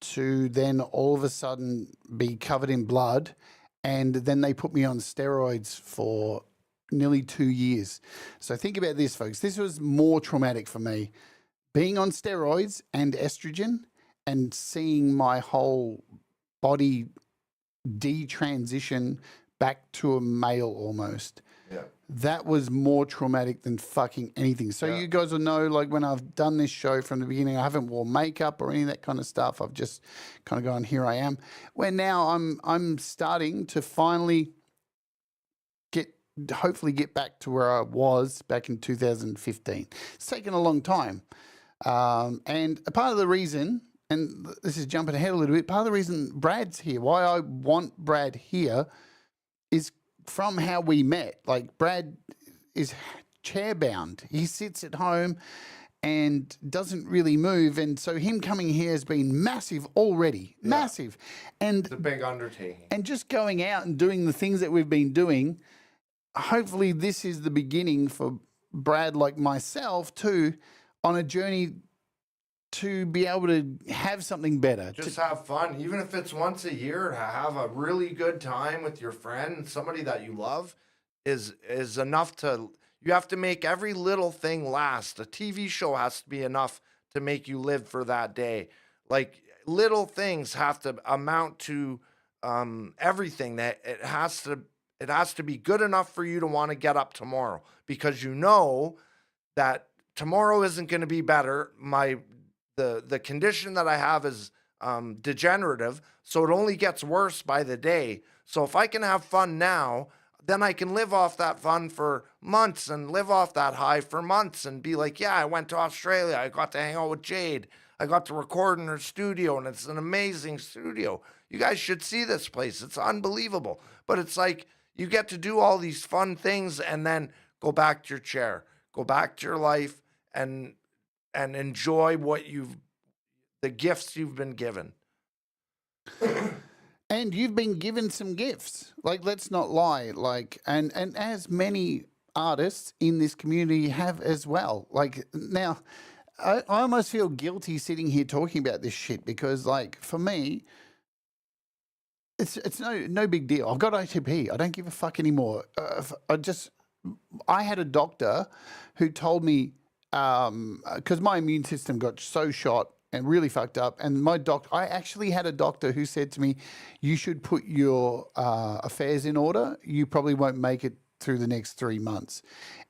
to then all of a sudden be covered in blood, and then they put me on steroids for nearly 2 years. So think about this, folks. This was more traumatic for me, being on steroids and estrogen and seeing my whole body detransition back to a male almost. Yeah. That was more traumatic than fucking anything. So you guys will know, like, when I've done this show from the beginning, I haven't worn makeup or any of that kind of stuff. I've just kind of gone, here I am. Where now I'm starting to finally hopefully get back to where I was back in 2015. It's taken a long time. And a part of the reason and this is jumping ahead a little bit, part of the reason Brad's here, why I want Brad here, is from how we met. Like, Brad is chair bound. He sits at home and doesn't really move. And so him coming here has been massive already, massive. And it's a big undertaking. And just going out and doing the things that we've been doing, hopefully this is the beginning for Brad, like myself too, on a journey to be able to have something better. Just have fun. Even if it's once a year, have a really good time with your friend, somebody that you love, is enough to... You have to make every little thing last. A TV show has to be enough to make you live for that day. Like, little things have to amount to everything. That it has to be good enough for you to want to get up tomorrow, because you know that tomorrow isn't going to be better. The condition that I have is degenerative, so it only gets worse by the day. So if I can have fun now, then I can live off that fun for months and live off that high for months and be like, yeah, I went to Australia. I got to hang out with Jade. I got to record in her studio, and it's an amazing studio. You guys should see this place. It's unbelievable. But it's like you get to do all these fun things and then go back to your chair, go back to your life, and enjoy the gifts you've been given. And you've been given some gifts. Like, let's not lie. Like, and as many artists in this community have as well. Like, now, I almost feel guilty sitting here talking about this shit, because, like, for me, it's no big deal. I've got OTP. I don't give a fuck anymore. I had a doctor who told me, because my immune system got so shot and really fucked up. And I actually had a doctor who said to me, you should put your affairs in order. You probably won't make it through the next 3 months.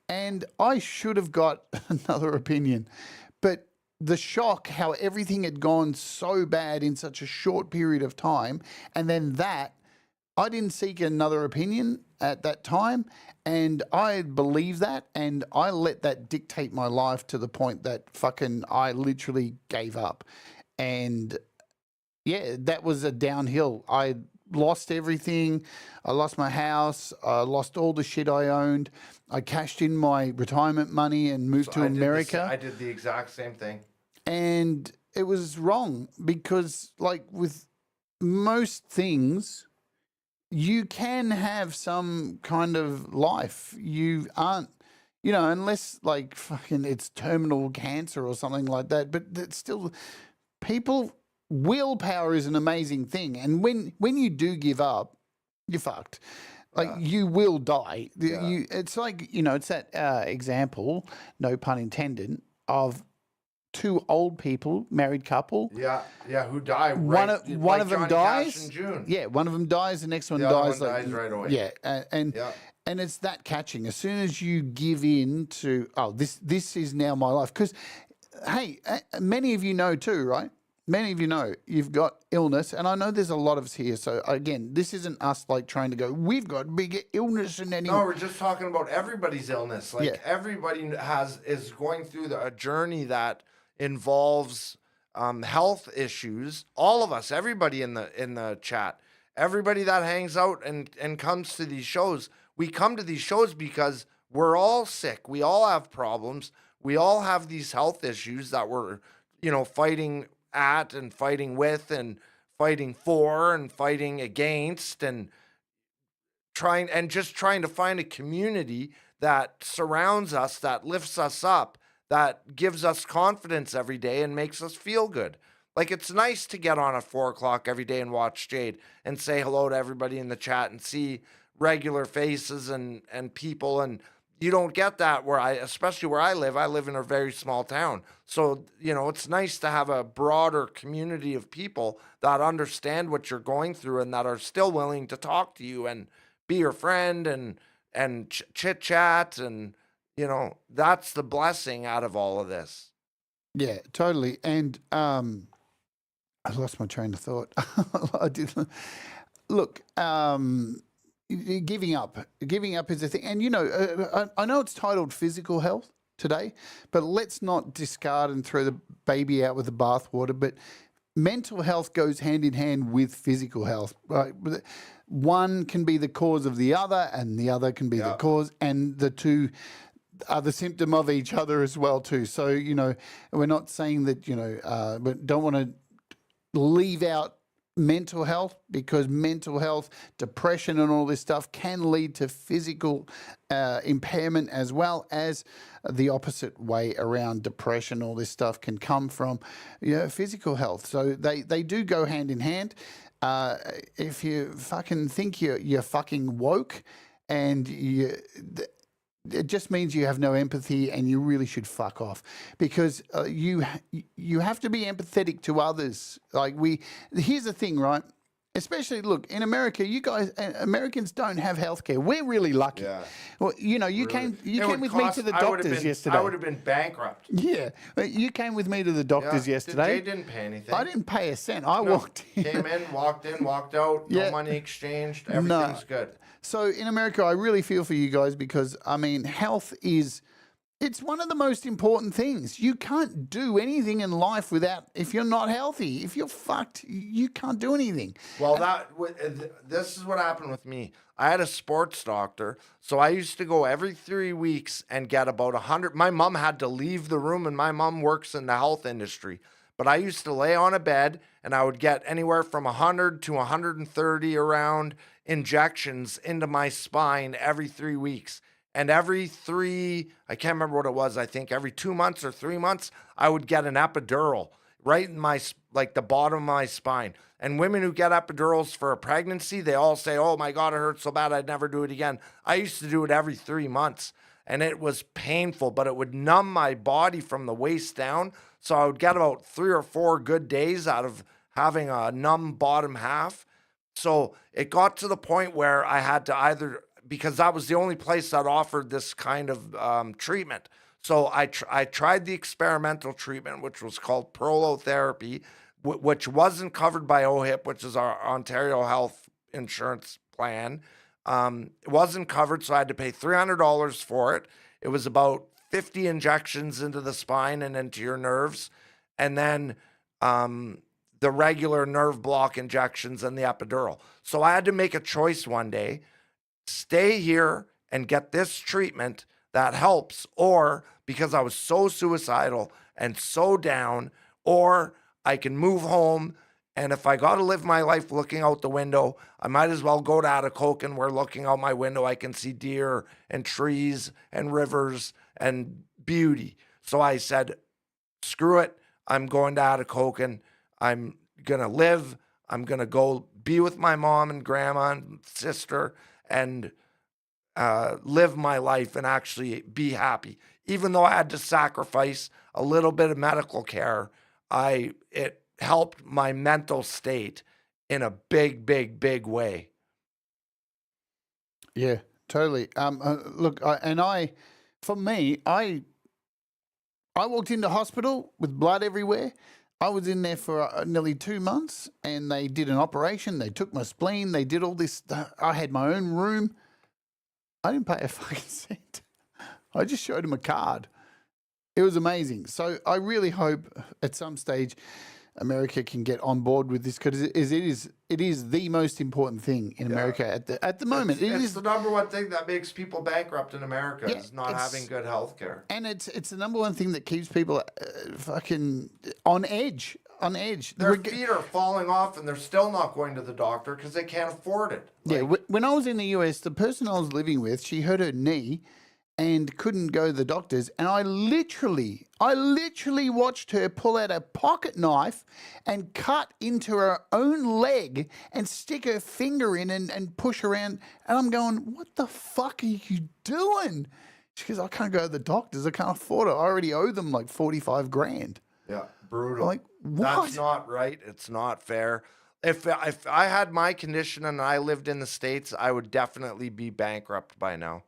And I should have got another opinion. But the shock, how everything had gone so bad in such a short period of time, and then I didn't seek another opinion at that time, and I believe that, and I let that dictate my life to the point that fucking I literally gave up. And yeah, that was a downhill. I lost everything. I lost my house. I lost all the shit I owned. I cashed in my retirement money and moved to America. I did the exact same thing. And it was wrong, because, like, with most things, you can have some kind of life. You aren't, unless, like, fucking it's terminal cancer or something like that. But it's still, willpower is an amazing thing. And when you do give up, you're fucked. Like, you will die. Yeah. It's like, it's that example, no pun intended, of two old people, married couple. Yeah, who die. One of them Johnny dies. Cash in June. Yeah, one of them dies. The next one The dies. other one dies right away. Yeah, and it's that catching. As soon as you give in to, this is now my life. Because, hey, many of you know too, right? Many of you know you've got illness, and I know there's a lot of us here. So again, this isn't us like trying to go, we've got bigger illness than anyone. No, we're just talking about everybody's illness. Like, everybody is going through a journey that involves health issues. All of us, everybody in the chat, everybody that hangs out and comes to these shows, we come to these shows because we're all sick. We all have problems. We all have these health issues that we're, fighting at and fighting with and fighting for and fighting against, and trying to find a community that surrounds us, that lifts us up, that gives us confidence every day and makes us feel good. Like, it's nice to get on at 4:00 every day and watch Jade and say hello to everybody in the chat and see regular faces and people. And you don't get that especially where I live in a very small town. So, it's nice to have a broader community of people that understand what you're going through and that are still willing to talk to you and be your friend and chit chat. And, that's the blessing out of all of this. Yeah, totally. And I lost my train of thought. I did. Look, giving up is a thing. And, I know it's titled physical health today, but let's not discard and throw the baby out with the bathwater. But mental health goes hand in hand with physical health. Right? One can be the cause of the other, and the other can be the cause, and the two are the symptom of each other as well too. So, you know, we're not saying that, you know, but don't want to leave out mental health, because mental health, depression and all this stuff can lead to physical impairment, as well as the opposite way around. Depression, all this stuff can come from, you know, physical health. So they do go hand in hand. If you fucking think you're fucking woke, and it just means you have no empathy, and you really should fuck off, because you have to be empathetic to others. Like, here's the thing, right? Especially, look, in America, you guys, Americans don't have healthcare. We're really lucky. Yeah. Well, you know, you came with me to the doctors yesterday. I would have been bankrupt. Yeah, you came with me to the doctors yesterday. Jade didn't pay anything. I didn't pay a cent. I walked in. Came in, walked out. No money exchanged. Everything's good. So in America, I really feel for you guys, because, I mean, health it's one of the most important things. You can't do anything in life if you're not healthy. If you're fucked, you can't do anything. Well, this is what happened with me. I had a sports doctor, so I used to go every 3 weeks and get about 100. My mom had to leave the room, and my mom works in the health industry. But I used to lay on a bed, and I would get anywhere from 100 to 130 around injections into my spine every 3 weeks. And I can't remember what it was, I think every 2 months or 3 months, I would get an epidural right in the bottom of my spine. And women who get epidurals for a pregnancy, they all say, oh my God, it hurts so bad, I'd never do it again. I used to do it every 3 months, and it was painful, but it would numb my body from the waist down. So I would get about 3 or 4 good days out of having a numb bottom half. So it got to the point where I had to because that was the only place that offered this kind of treatment. So I tried the experimental treatment, which was called prolotherapy, which wasn't covered by OHIP, which is our Ontario Health Insurance Plan. It wasn't covered, so I had to pay $300 for it. It was about 50 injections into the spine and into your nerves, and then the regular nerve block injections and the epidural. So I had to make a choice one day: stay here and get this treatment that helps, or because I was so suicidal and so down, or I can move home, and if I got to live my life looking out the window, I might as well go to Atikokan, where looking out my window I can see deer and trees and rivers and beauty. So I said, screw it, I'm going to Atikokan. I'm going to live. I'm going to go be with my mom and grandma and sister and live my life and actually be happy. Even though I had to sacrifice a little bit of medical care, it helped my mental state in a big, big, big way. Yeah, totally. Look, I walked into hospital with blood everywhere. I was in there for nearly 2 months, and they did an operation. They took my spleen. They did all this. I had my own room. I didn't pay a fucking cent. I just showed them a card. It was amazing. So I really hope at some stage America can get on board with this, because it is the most important thing in America at the moment. It's the number one thing that makes people bankrupt in America, is not having good health care. And it's the number one thing that keeps people fucking on edge. On edge. Their feet are falling off, and they're still not going to the doctor because they can't afford it. When I was in the US, the person I was living with, she hurt her knee and couldn't go to the doctors. And I literally watched her pull out a pocket knife and cut into her own leg and stick her finger in and push around. And I'm going, what the fuck are you doing? She goes, I can't go to the doctors. I can't afford it. I already owe them like 45 grand. Yeah, brutal. Like, what? That's not right. It's not fair. If I had my condition and I lived in the States, I would definitely be bankrupt by now.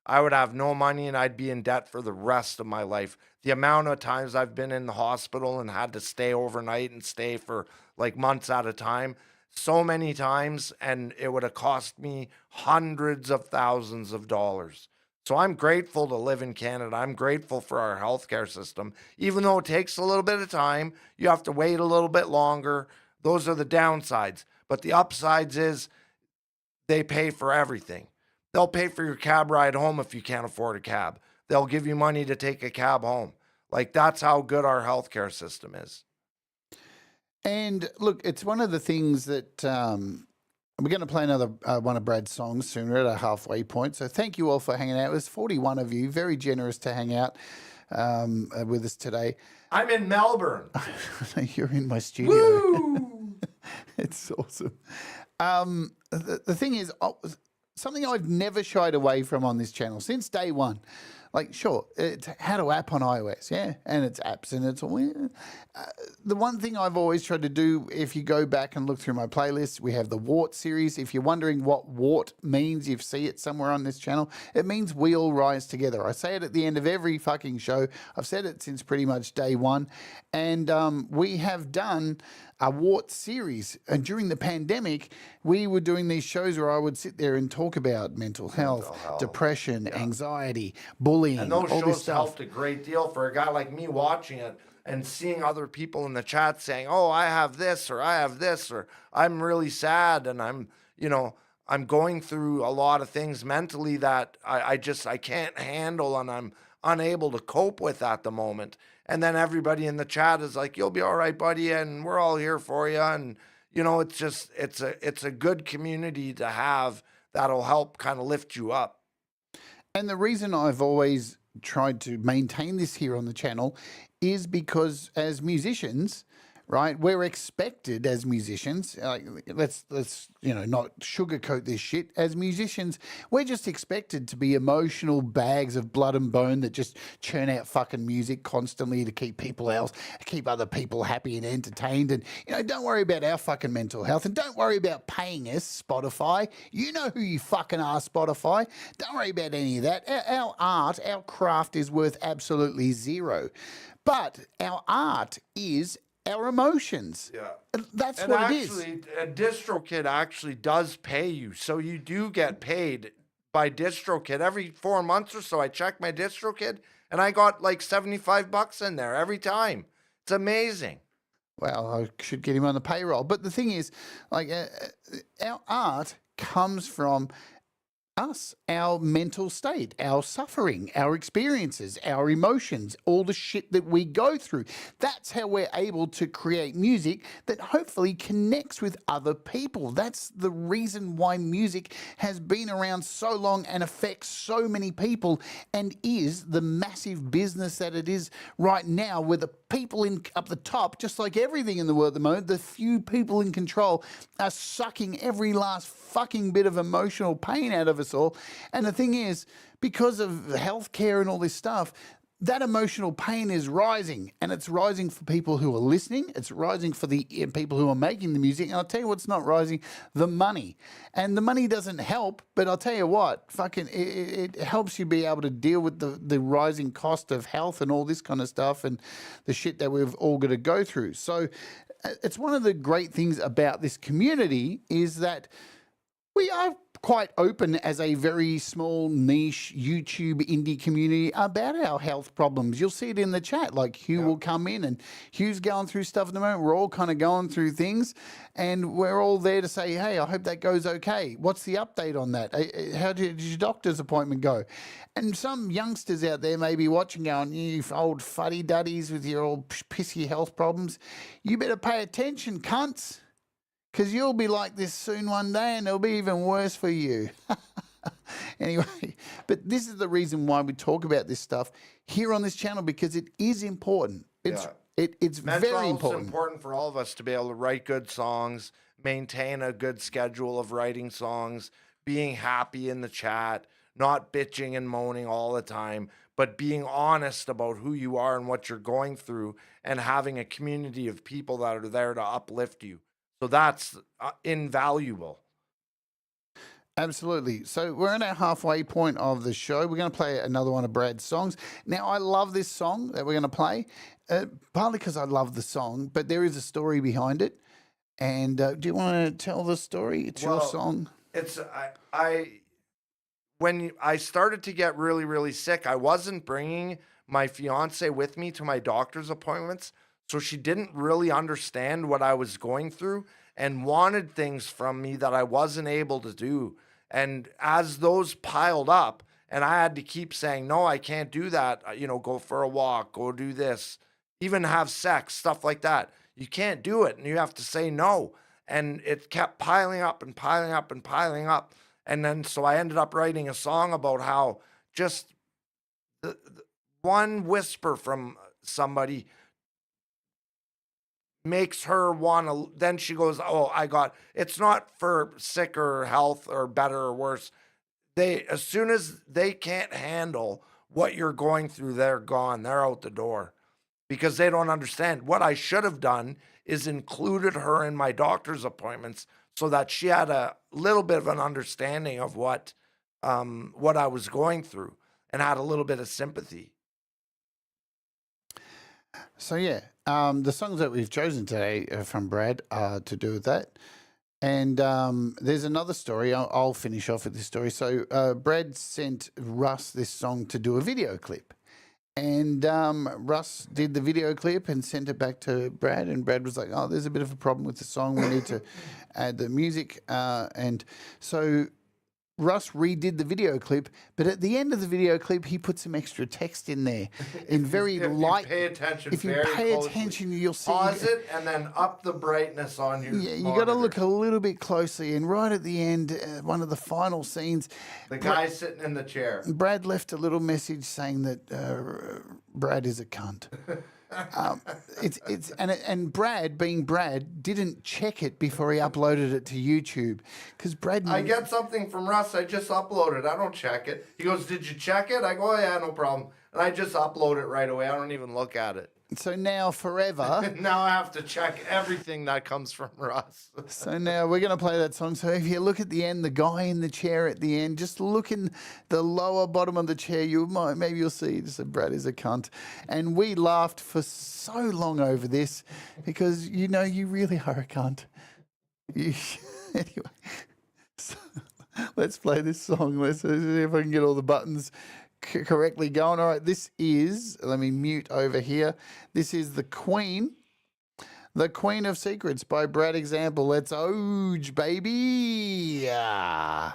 I would have no money, and I'd be in debt for the rest of my life. The amount of times I've been in the hospital and had to stay overnight and stay for like months at a time, so many times, and it would have cost me hundreds of thousands of dollars. So I'm grateful to live in Canada. I'm grateful for our healthcare system. Even though it takes a little bit of time, you have to wait a little bit longer. Those are the downsides. But the upsides is they pay for everything. They'll pay for your cab ride home if you can't afford a cab. They'll give you money to take a cab home. Like, that's how good our healthcare system is. And look, it's one of the things that we're going to play another one of Brad's songs soon. We're at a halfway point. So thank you all for hanging out. There's 41 of you, very generous to hang out with us today. I'm in Melbourne. You're in my studio. Woo! It's awesome. The thing is, something I've never shied away from on this channel since day one. Like, sure, it's how to app on iOS, yeah, and it's apps and it's all. The one thing I've always tried to do, if you go back and look through my playlist, we have the Wart series. If you're wondering what Wart means, you see it somewhere on this channel. It means we all rise together. I say it at the end of every fucking show. I've said it since pretty much day one. And we have done a Wart series. And during the pandemic, we were doing these shows where I would sit there and talk about mental health, depression, anxiety, bullying, and those all this shows stuff. helped a great deal for a guy like me watching it and seeing other people in the chat saying, oh, I have this, or I have this, or I'm really sad, and I'm going through a lot of things mentally that I can't handle, and I'm unable to cope with at the moment. And then everybody in the chat is like, you'll be all right, buddy, and we're all here for you. And, it's a good community to have that'll help kind of lift you up. And the reason I've always tried to maintain this here on the channel is because as musicians, right, we're expected as musicians, like, let's not sugarcoat this shit. As musicians, we're just expected to be emotional bags of blood and bone that just churn out fucking music constantly to keep other people happy and entertained. And don't worry about our fucking mental health, and don't worry about paying us, Spotify. You know who you fucking are, Spotify. Don't worry about any of that. Our art, our craft is worth absolutely zero. But our art is our emotions. Yeah. That's and what actually, it is. A DistroKid actually does pay you. So you do get paid by DistroKid. Every 4 months or so, I check my DistroKid, and I got like $75 in there every time. It's amazing. Well, I should get him on the payroll. But the thing is, like, our art comes from us, our mental state, our suffering, our experiences, our emotions, all the shit that we go through. That's how we're able to create music that hopefully connects with other people. That's the reason why music has been around so long and affects so many people and is the massive business that it is right now, where the people up the top, just like everything in the world at the moment, the few people in control are sucking every last fucking bit of emotional pain out of us all. And the thing is, because of healthcare and all this stuff, that emotional pain is rising, and it's rising for people who are listening. It's rising for the people who are making the music. And I'll tell you what's not rising: the money. And the money doesn't help, but I'll tell you what, fucking, it helps you be able to deal with the rising cost of health and all this kind of stuff and the shit that we've all got to go through. So it's one of the great things about this community is that we are quite open as a very small niche YouTube indie community about our health problems. You'll see it in the chat. Like Hugh will come in, and Hugh's going through stuff at the moment. We're all kind of going through things, and we're all there to say, hey, I hope that goes okay. What's the update on that? How did your doctor's appointment go? And some youngsters out there may be watching going, you old fuddy-duddies with your old pissy health problems. You better pay attention, cunts. Because you'll be like this soon one day, and it'll be even worse for you. Anyway, but this is the reason why we talk about this stuff here on this channel, because it is important. It's very important. It's important for all of us to be able to write good songs, maintain a good schedule of writing songs, being happy in the chat, not bitching and moaning all the time, but being honest about who you are and what you're going through, and having a community of people that are there to uplift you. So that's invaluable. Absolutely. So we're at our halfway point of the show. We're going to play another one of Brad's songs. Now, I love this song that we're going to play, partly because I love the song, but there is a story behind it. And do you want to tell the story? It's your song. It's when I started to get really, really sick, I wasn't bringing my fiance with me to my doctor's appointments. So she didn't really understand what I was going through and wanted things from me that I wasn't able to do. And as those piled up, and I had to keep saying, no, I can't do that. Go for a walk, go do this, even have sex, stuff like that. You can't do it. And you have to say no. And it kept piling up and piling up and piling up. And then so I ended up writing a song about how just the one whisper from somebody makes her want to, then she goes, oh, it's not for sick or health or better or worse. As soon as they can't handle what you're going through, they're gone. They're out the door because they don't understand. What I should have done is included her in my doctor's appointments so that she had a little bit of an understanding of what I was going through and had a little bit of sympathy. So yeah, the songs that we've chosen today from Brad are to do with that. And there's another story. I'll finish off with this story. So Brad sent Russ this song to do a video clip. And Russ did the video clip and sent it back to Brad. And Brad was like, oh, there's a bit of a problem with the song. We need to add the music. And so Russ redid the video clip, but at the end of the video clip, he put some extra text in there in very light. If you pay attention, if you pay attention, you'll see. Pause it and then up the brightness on your. Yeah, you got to look a little bit closely. And right at the end, one of the final scenes, the guy sitting in the chair. Brad left a little message saying that Brad is a cunt. And Brad, being Brad, didn't check it before he uploaded it to YouTube because Brad. I get something from Russ. I just uploaded. I don't check it. He goes, "Did you check it?" I go, "Oh, yeah, no problem." And I just upload it right away. I don't even look at it. So now forever. Now I have to check everything that comes from Russ. So now we're going to play that song. So if you look at the end, the guy in the chair at the end, just look in the lower bottom of the chair, maybe you'll see just that Brad is a cunt. And we laughed for so long over this because, you really are a cunt. Anyway, so let's play this song. Let's see if I can get all the buttons correctly going. All right, let me mute over here. This is The Queen of Secrets by Brad Example. Let's Oge, baby. Yeah.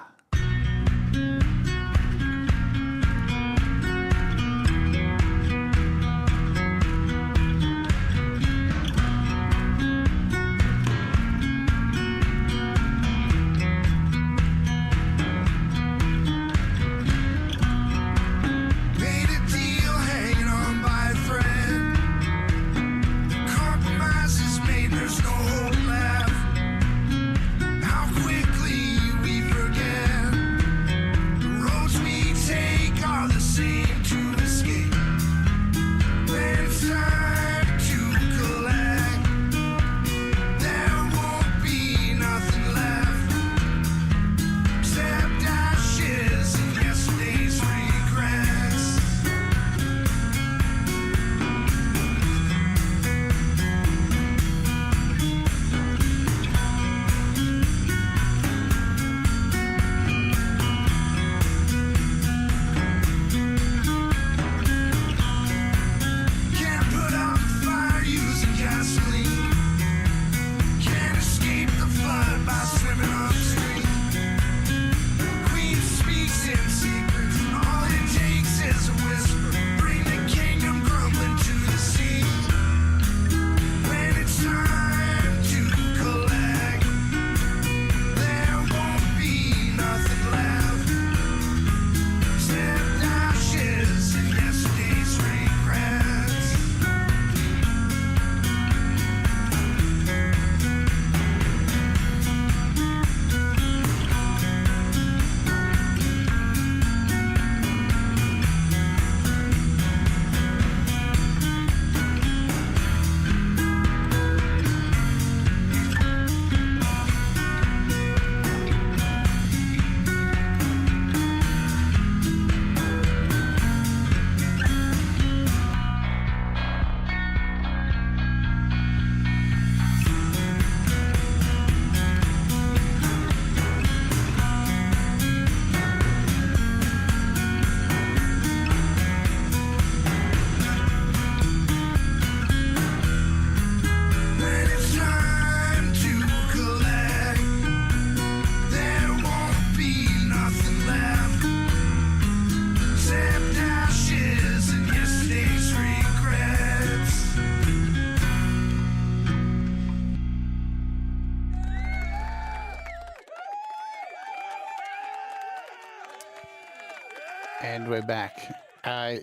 And we're back.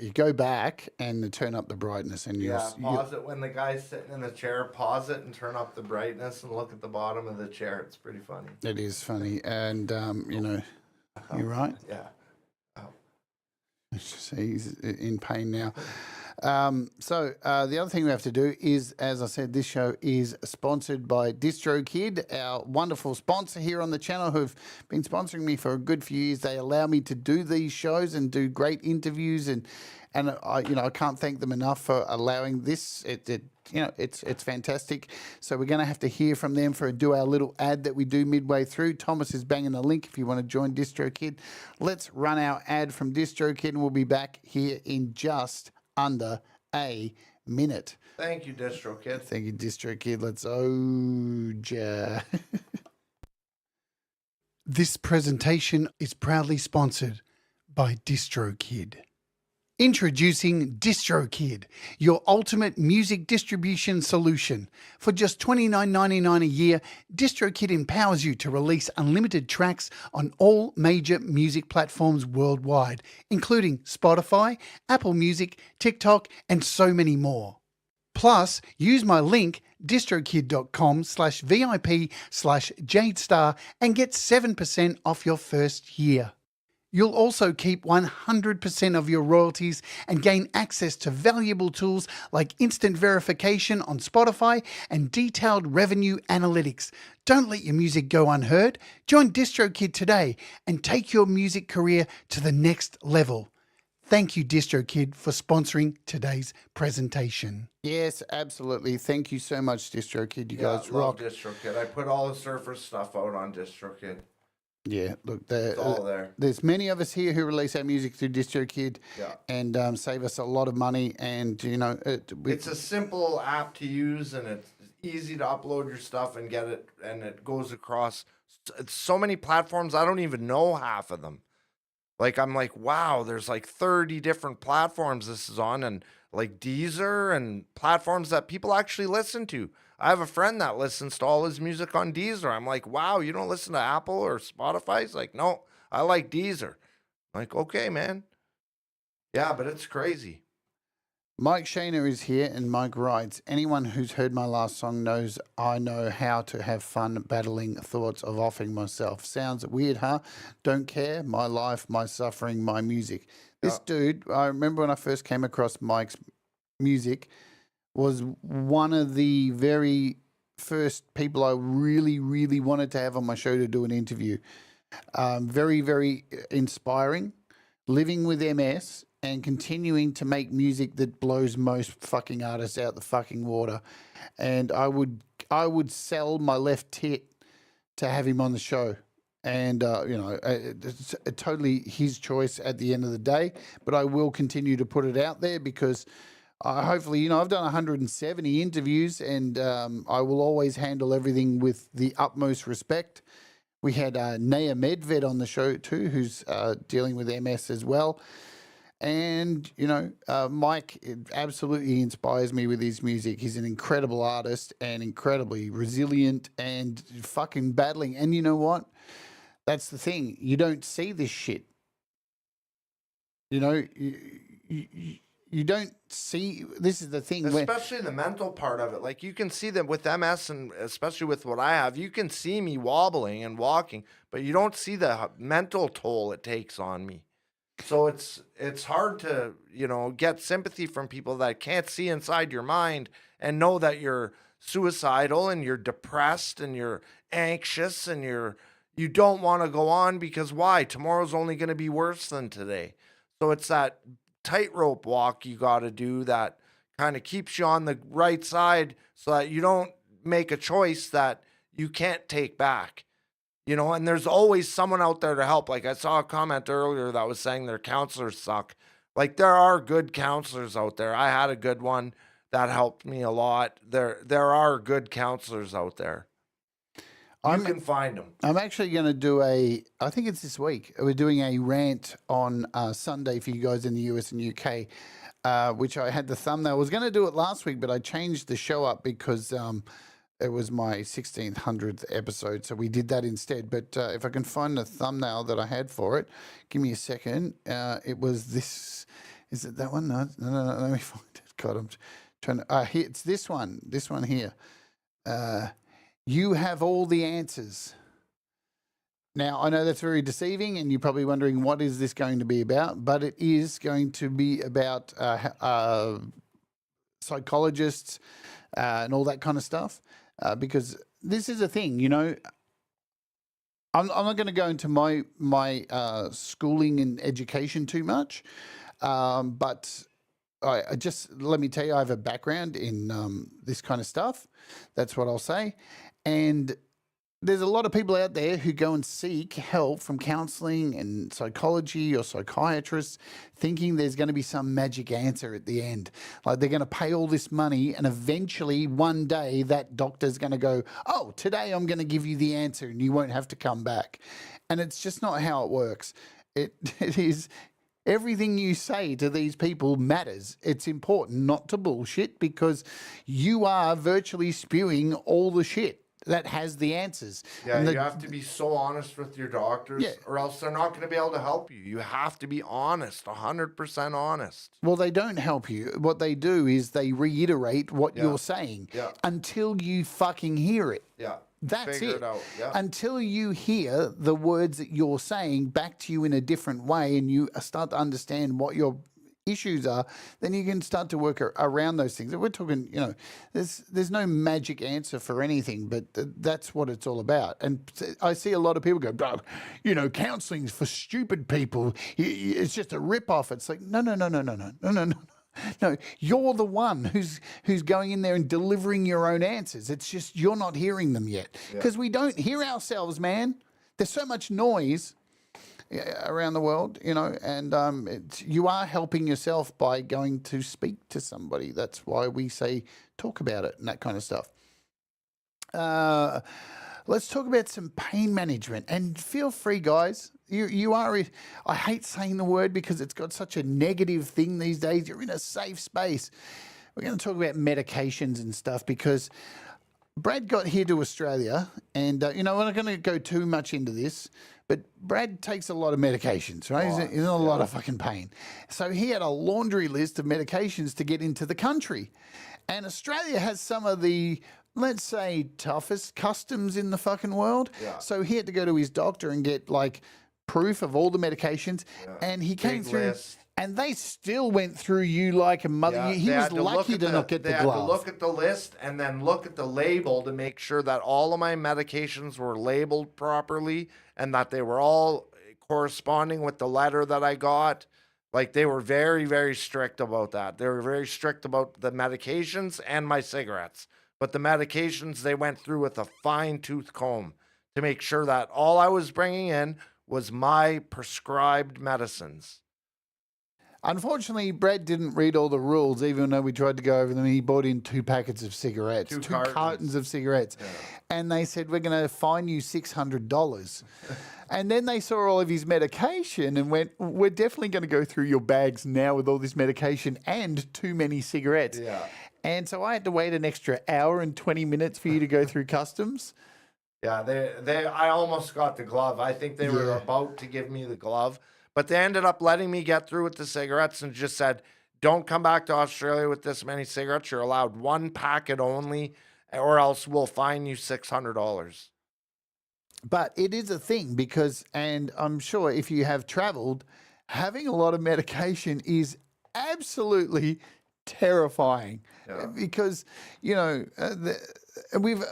You go back and turn up the brightness, and pause it when the guy's sitting in the chair. Pause it and turn up the brightness and look at the bottom of the chair. It's pretty funny. It is funny, and you're right. Yeah. He's in pain now. So the other thing we have to do is, as I said, this show is sponsored by DistroKid, our wonderful sponsor here on the channel, who've been sponsoring me for a good few years. They allow me to do these shows and do great interviews, and I can't thank them enough for allowing this. It's fantastic. So we're going to have to hear from them do our little ad that we do midway through. Thomas is banging a link if you want to join DistroKid. Let's run our ad from DistroKid, and we'll be back here in just under a minute. Thank you, DistroKid. Thank you, DistroKid. Let's oja. This presentation is proudly sponsored by DistroKid. Introducing DistroKid, your ultimate music distribution solution. For just $29.99 a year, DistroKid empowers you to release unlimited tracks on all major music platforms worldwide, including Spotify, Apple Music, TikTok, and so many more. Plus, use my link distrokid.com/VIP/JadeStarr and get 7% off your first year. You'll also keep 100% of your royalties and gain access to valuable tools like instant verification on Spotify and detailed revenue analytics. Don't let your music go unheard. Join DistroKid today and take your music career to the next level. Thank you, DistroKid, for sponsoring today's presentation. Yes, absolutely. Thank you so much, DistroKid. You guys rock. DistroKid. I put all the surfer stuff out on DistroKid. Yeah, look, it's all there. There's many of us here who release our music through DistroKid, and save us a lot of money. And it's a simple app to use, and it's easy to upload your stuff and get it, and it goes across so many platforms. I don't even know half of them. Like, I'm like, wow, there's like 30 different platforms this is on, and like Deezer and platforms that people actually listen to. I have a friend that listens to all his music on Deezer. I'm like, wow, you don't listen to Apple or Spotify? He's like, no, I like Deezer. I'm like, okay, man. Yeah, but it's crazy. Mike Shaner is here, and Mike writes, anyone who's heard my last song knows I know how to have fun battling thoughts of offing myself. Sounds weird, huh? Don't care. My life, my suffering, my music. This dude, I remember when I first came across Mike's music, was one of the very first people I really, really wanted to have on my show to do an interview. Very, very inspiring. Living with MS and continuing to make music that blows most fucking artists out the fucking water. And I would sell my left tit to have him on the show. And, it's totally his choice at the end of the day. But I will continue to put it out there because hopefully, I've done 170 interviews, and I will always handle everything with the utmost respect. We had Naya Medved on the show too, who's dealing with MS as well. And, Mike absolutely inspires me with his music. He's an incredible artist and incredibly resilient and fucking battling. And you know what? That's the thing. You don't see this shit. You don't see, this is the thing. Especially the mental part of it. Like, you can see that with MS, and especially with what I have, you can see me wobbling and walking, but you don't see the mental toll it takes on me. So it's hard to, get sympathy from people that can't see inside your mind and know that you're suicidal and you're depressed and you're anxious and you don't want to go on because why? Tomorrow's only going to be worse than today. So it's that tightrope walk you got to do that kind of keeps you on the right side so that you don't make a choice that you can't take back. And there's always someone out there to help. Like, I saw a comment earlier that was saying their counselors suck. Like, there are good counselors out there. I had a good one that helped me a lot. There are good counselors out there. You can find them. I'm actually going to do I think it's this week. We're doing a rant on Sunday for you guys in the US and UK, which I had the thumbnail. I was going to do it last week, but I changed the show up because It was my 1600th episode, so we did that instead. But if I can find the thumbnail that I had for it, give me a second. It was this. Is it that one? No, no, no, no. Let me find it. God, I'm trying to. Here, it's this one. This one here. You have all the answers. Now, I know that's very deceiving, and you're probably wondering what is this going to be about, but it is going to be about psychologists and all that kind of stuff, because this is a thing, you know. I'm not going to go into my schooling and education too much, but I just, let me tell you, I have a background in this kind of stuff. That's what I'll say. And there's a lot of people out there who go and seek help from counseling and psychology or psychiatrists, thinking there's going to be some magic answer at the end. Like they're going to pay all this money, and eventually one day that doctor's going to go, oh, today I'm going to give you the answer and you won't have to come back. And it's just not how it works. It is, everything you say to these people matters. It's important not to bullshit, because you are virtually spewing all the shit that has the answers. Yeah, you have to be so honest with your doctors, or else they're not going to be able to help you. You have to be honest, 100% honest. Well, they don't help you. What they do is they reiterate what you're saying until you fucking hear it. Yeah. That's Figure it. it out. Yeah. Until you hear the words that you're saying back to you in a different way, and you start to understand what your issues are, then you can start to work around those things. We're talking, you know, there's no magic answer for anything, but that's what it's all about. And I see a lot of people go, oh, you know, counseling's for stupid people. It's just a rip-off. It's like, no. No, you're the one who's going in there and delivering your own answers. It's just you're not hearing them yet, because we don't hear ourselves, man. There's so much noise around the world, you know, and you are helping yourself by going to speak to somebody. That's why we say talk about it and that kind of stuff. Let's talk about some pain management, and feel free, guys. You are, I hate saying the word because it's got such a negative thing these days. You're in a safe space. We're going to talk about medications and stuff, because Brad got here to Australia, and, you know, we're not going to go too much into this, but Brad takes a lot of medications, right? He's in a lot of fucking pain. So he had a laundry list of medications to get into the country. And Australia has some of the, let's say, toughest customs in the fucking world. Yeah. So he had to go to his doctor and get, like, proof of all the medications. Yeah. And he came through... And they still went through you like a mother. Yeah, he was lucky to not get the glove. They had to look at the list and then look at the label to make sure that all of my medications were labeled properly and that they were all corresponding with the letter that I got. Like, they were very, very strict about that. They were very strict about the medications and my cigarettes. But the medications, they went through with a fine-tooth comb to make sure that all I was bringing in was my prescribed medicines. Unfortunately, Brad didn't read all the rules, even though we tried to go over them. He bought in 2 packets of cigarettes, two cartons of cigarettes. Yeah. And they said, we're going to fine you $600. And then they saw all of his medication and went, we're definitely going to go through your bags now with all this medication and too many cigarettes. Yeah. And so I had to wait an extra hour and 20 minutes for you to go through customs. Yeah, I almost got the glove. I think they were about to give me the glove. But they ended up letting me get through with the cigarettes and just said, don't come back to Australia with this many cigarettes. You're allowed 1 packet only, or else we'll fine you $600. But it is a thing because, and I'm sure if you have traveled, having a lot of medication is absolutely terrifying because, you know,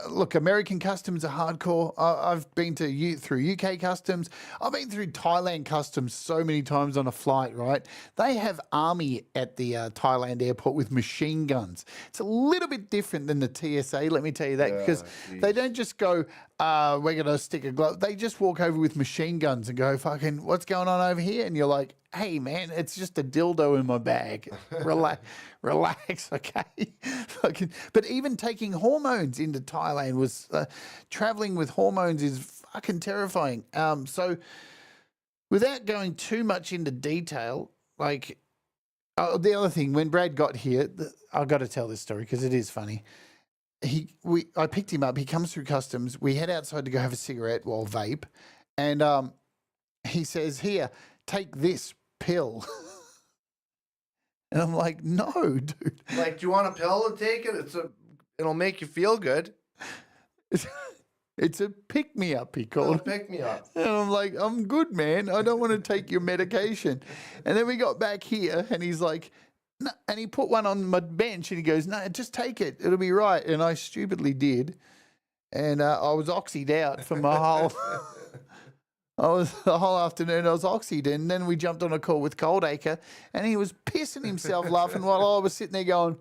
look, American customs are hardcore. I've been through UK customs. I've been through Thailand customs so many times on a flight, right? They have army at the Thailand airport with machine guns. It's a little bit different than the TSA, let me tell you that, because they don't just go, we're going to stick a glove. They just walk over with machine guns and go, fucking, what's going on over here? And you're like, hey, man, it's just a dildo in my bag. Relax, okay? But even taking hormones into Thailand was, traveling with hormones is fucking terrifying. So without going too much into detail, like, the other thing, when Brad got here, I've got to tell this story because it is funny. I picked him up. He comes through customs. We head outside to go have a cigarette or vape, and he says, "Here, take this pill." And I'm like, "No, dude." Like, do you want a pill to take it? It'll make you feel good. It's a pick me up, he It'll called it. pick me up. And I'm like, "I'm good, man. I don't want to take your medication." And then we got back here, and he's like, "No," and he put one on my bench, and he goes, "No, just take it. It'll be right." And I stupidly did, and I was oxyed out for my whole. The whole afternoon I was oxyed, and then we jumped on a call with Coldacre, and he was pissing himself laughing while I was sitting there going.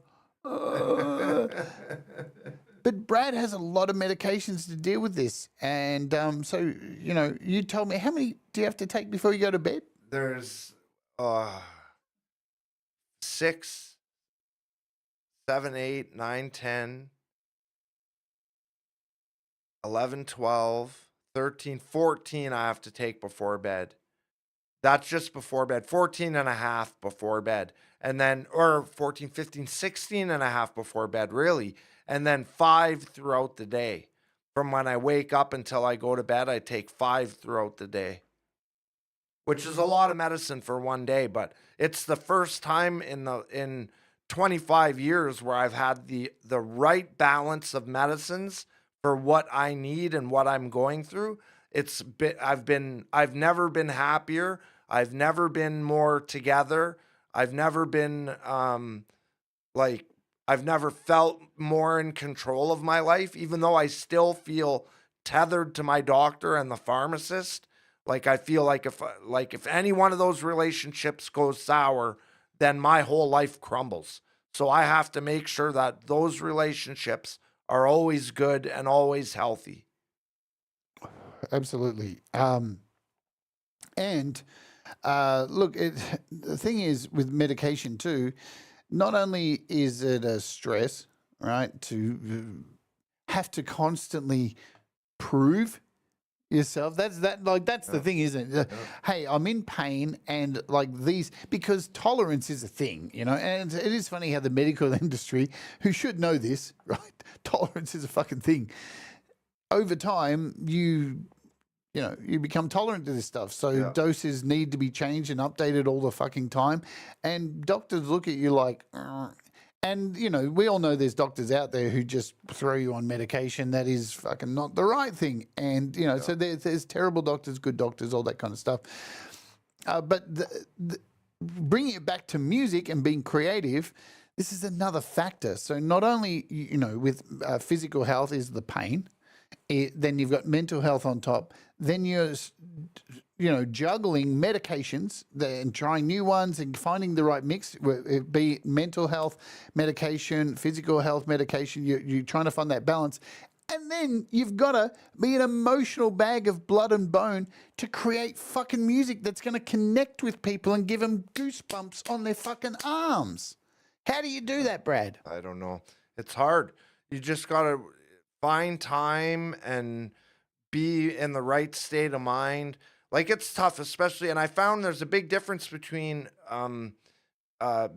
But Brad has a lot of medications to deal with this, and so you told me, how many do you have to take before you go to bed? There's 6, 7, 8, 9, 10, 11, 12, 13, 14 I have to take before bed. That's just before bed. 14 and a half before bed. And then, or 14, 15, 16 and a half before bed, really. And then 5 throughout the day. From when I wake up until I go to bed, I take 5 throughout the day. Which is a lot of medicine for one day, but it's the first time in 25 years where I've had the right balance of medicines for what I need and what I'm going through. I've never been happier. I've never been more together. I've never been I've never felt more in control of my life, even though I still feel tethered to my doctor and the pharmacist. Like, I feel like if any one of those relationships goes sour, then my whole life crumbles. So I have to make sure that those relationships are always good and always healthy. Absolutely. And look, the thing is with medication too, not only is it a stress, right, to have to constantly prove yourself. That's the thing, isn't it? Hey, I'm in pain, and because tolerance is a thing, and it is funny how the medical industry, who should know this, right? Tolerance is a fucking thing. Over time, you become tolerant to this stuff. So doses need to be changed and updated all the fucking time. And doctors look at you like, and we all know there's doctors out there who just throw you on medication that is fucking not the right thing. And, so there's terrible doctors, good doctors, all that kind of stuff. But bringing it back to music and being creative, this is another factor. So not only, with physical health is the pain, then you've got mental health on top. Then you're, juggling medications and trying new ones and finding the right mix, be it mental health medication, physical health medication. You're trying to find that balance. And then you've got to be an emotional bag of blood and bone to create fucking music that's going to connect with people and give them goosebumps on their fucking arms. How do you do that, Brad? I don't know. It's hard. You just got to find time and be in the right state of mind. Like, it's tough, especially, and I found there's a big difference between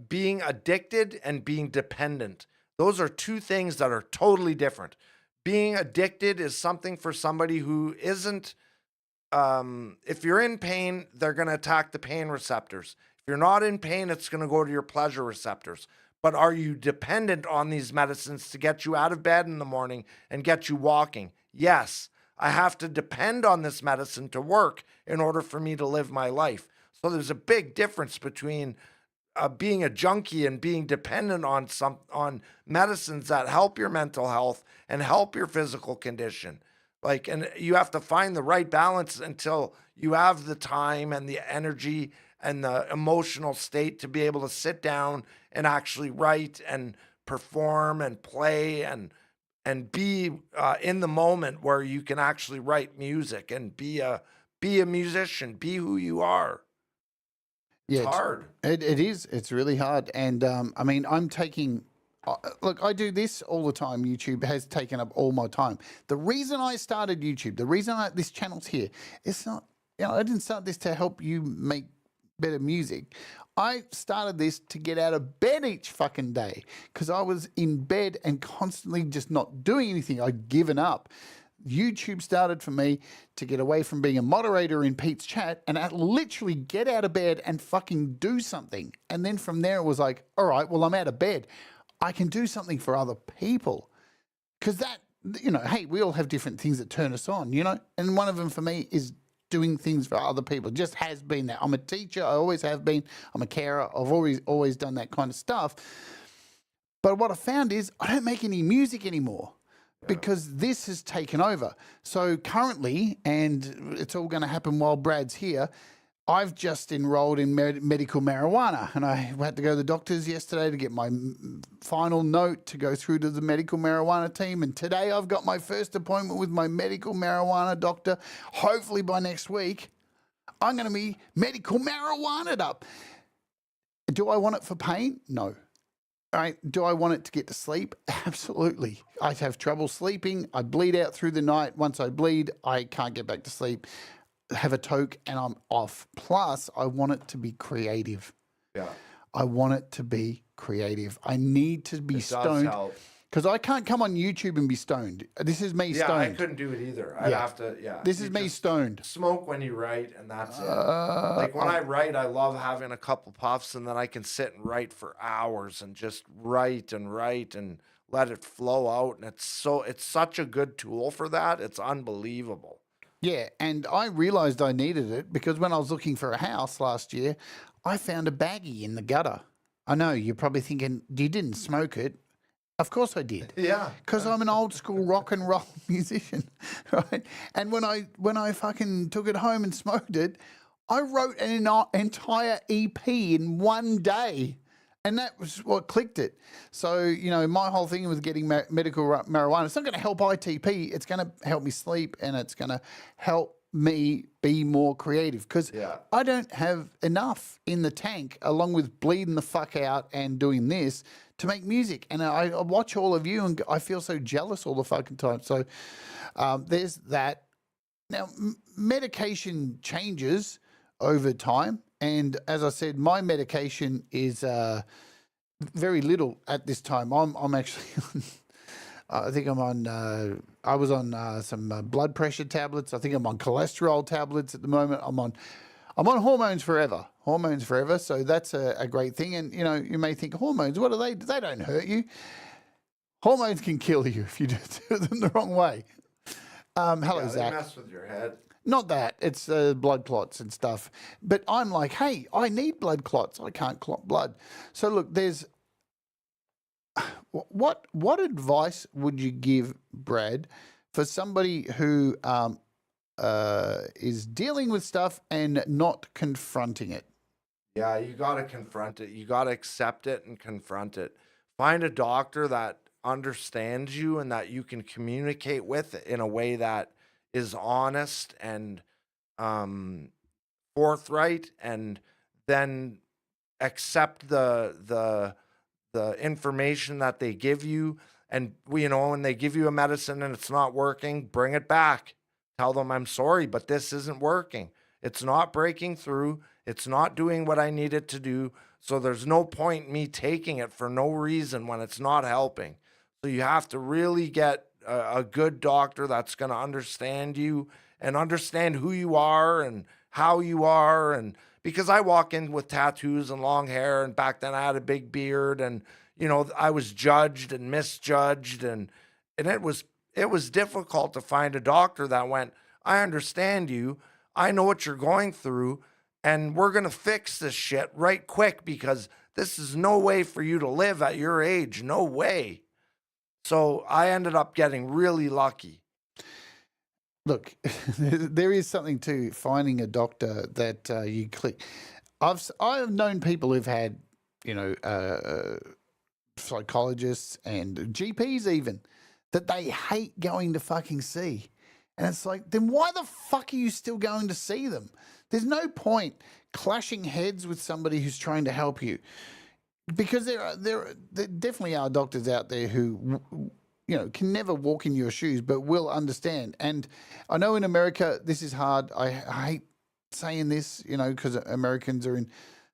being addicted and being dependent. Those are two things that are totally different. Being addicted is something for somebody who isn't, if you're in pain, they're going to attack the pain receptors. If you're not in pain, it's going to go to your pleasure receptors. But are you dependent on these medicines to get you out of bed in the morning and get you walking? Yes, I have to depend on this medicine to work in order for me to live my life. So there's a big difference between being a junkie and being dependent on medicines that help your mental health and help your physical condition. And you have to find the right balance until you have the time and the energy and the emotional state to be able to sit down and actually write and perform and play and be in the moment where you can actually write music and be a musician, be who you are. It's hard. It is. It's really hard. And I'm taking. Look, I do this all the time. YouTube has taken up all my time. The reason I started YouTube, the reason this channel's here, it's not. I didn't start this to help you make better music. I started this to get out of bed each fucking day because I was in bed and constantly just not doing anything. I'd given up. YouTube started for me to get away from being a moderator in Pete's chat and I literally get out of bed and fucking do something. And then from there it was like, all right, well, I'm out of bed. I can do something for other people. Because that, you know, hey, we all have different things that turn us on, you know? And one of them for me is doing things for other people. It just has been that. I'm a teacher. I always have been. I'm a carer. I've always done that kind of stuff. But what I found is I don't make any music anymore because this has taken over. So currently, and it's all going to happen while Brad's here, I've just enrolled in medical marijuana, and I had to go to the doctors yesterday to get my final note to go through to the medical marijuana team. And today I've got my first appointment with my medical marijuana doctor. Hopefully by next week, I'm going to be medical marijuana'd up. Do I want it for pain? No. All right. Do I want it to get to sleep? Absolutely. I have trouble sleeping. I bleed out through the night. Once I bleed, I can't get back to sleep. Have a toke and I'm off. Plus, I want it to be creative. Yeah. I want it to be creative. I need to be stoned because I can't come on YouTube and be stoned. This is me stoned. Yeah, I couldn't do it either. I'd have to, This is me stoned. Smoke when you write and that's it. Like when I write, I love having a couple puffs and then I can sit and write for hours and just write and let it flow out. And it's such a good tool for that. It's unbelievable. Yeah, and I realised I needed it because when I was looking for a house last year, I found a baggie in the gutter. I know, you're probably thinking, you didn't smoke it. Of course I did. Yeah. Because I'm an old school rock and roll musician, right? And when I fucking took it home and smoked it, I wrote an entire EP in one day. And that was what clicked it. So, you know, my whole thing with getting medical marijuana, it's not going to help ITP. It's going to help me sleep and it's going to help me be more creative because I don't have enough in the tank along with bleeding the fuck out and doing this to make music. And I watch all of you and I feel so jealous all the fucking time. So there's that. Now, medication changes over time. And as I said, my medication is very little at this time. I'm actually, I think I'm on, I was on some blood pressure tablets. I think I'm on cholesterol tablets at the moment. I'm on hormones forever. So that's a great thing. And, you know, you may think hormones, what are they? They don't hurt you. Hormones can kill you if you do them the wrong way. Hello, Zach. They mess with your head. Not that, it's blood clots and stuff. But I'm like, hey, I need blood clots. I can't clot blood. So look, there's what advice would you give, Brad, for somebody who is dealing with stuff and not confronting it? Yeah, you got to confront it. You got to accept it and confront it. Find a doctor that understands you and that you can communicate with in a way that is honest and forthright, and then accept the information that they give you. And you know, when they give you a medicine and it's not working, bring it back. Tell them, I'm sorry, but this isn't working. It's not breaking through. It's not doing what I need it to do. So there's no point in me taking it for no reason when it's not helping. So you have to really get a good doctor that's going to understand you and understand who you are and how you are. And because I walk in with tattoos and long hair, and back then I had a big beard, and, you know, I was judged and misjudged, and it was difficult to find a doctor that went, I understand you. I know what you're going through, and we're going to fix this shit right quick because this is no way for you to live at your age. No way. So I ended up getting really lucky. Look, there is something to finding a doctor that you click. I've known people who've had, you know, psychologists and GPs even, that they hate going to fucking see. And it's like, then why the fuck are you still going to see them? There's no point clashing heads with somebody who's trying to help you. Because there definitely are doctors out there who, you know, can never walk in your shoes, but will understand. And I know in America this is hard. I hate saying this, you know, because Americans are in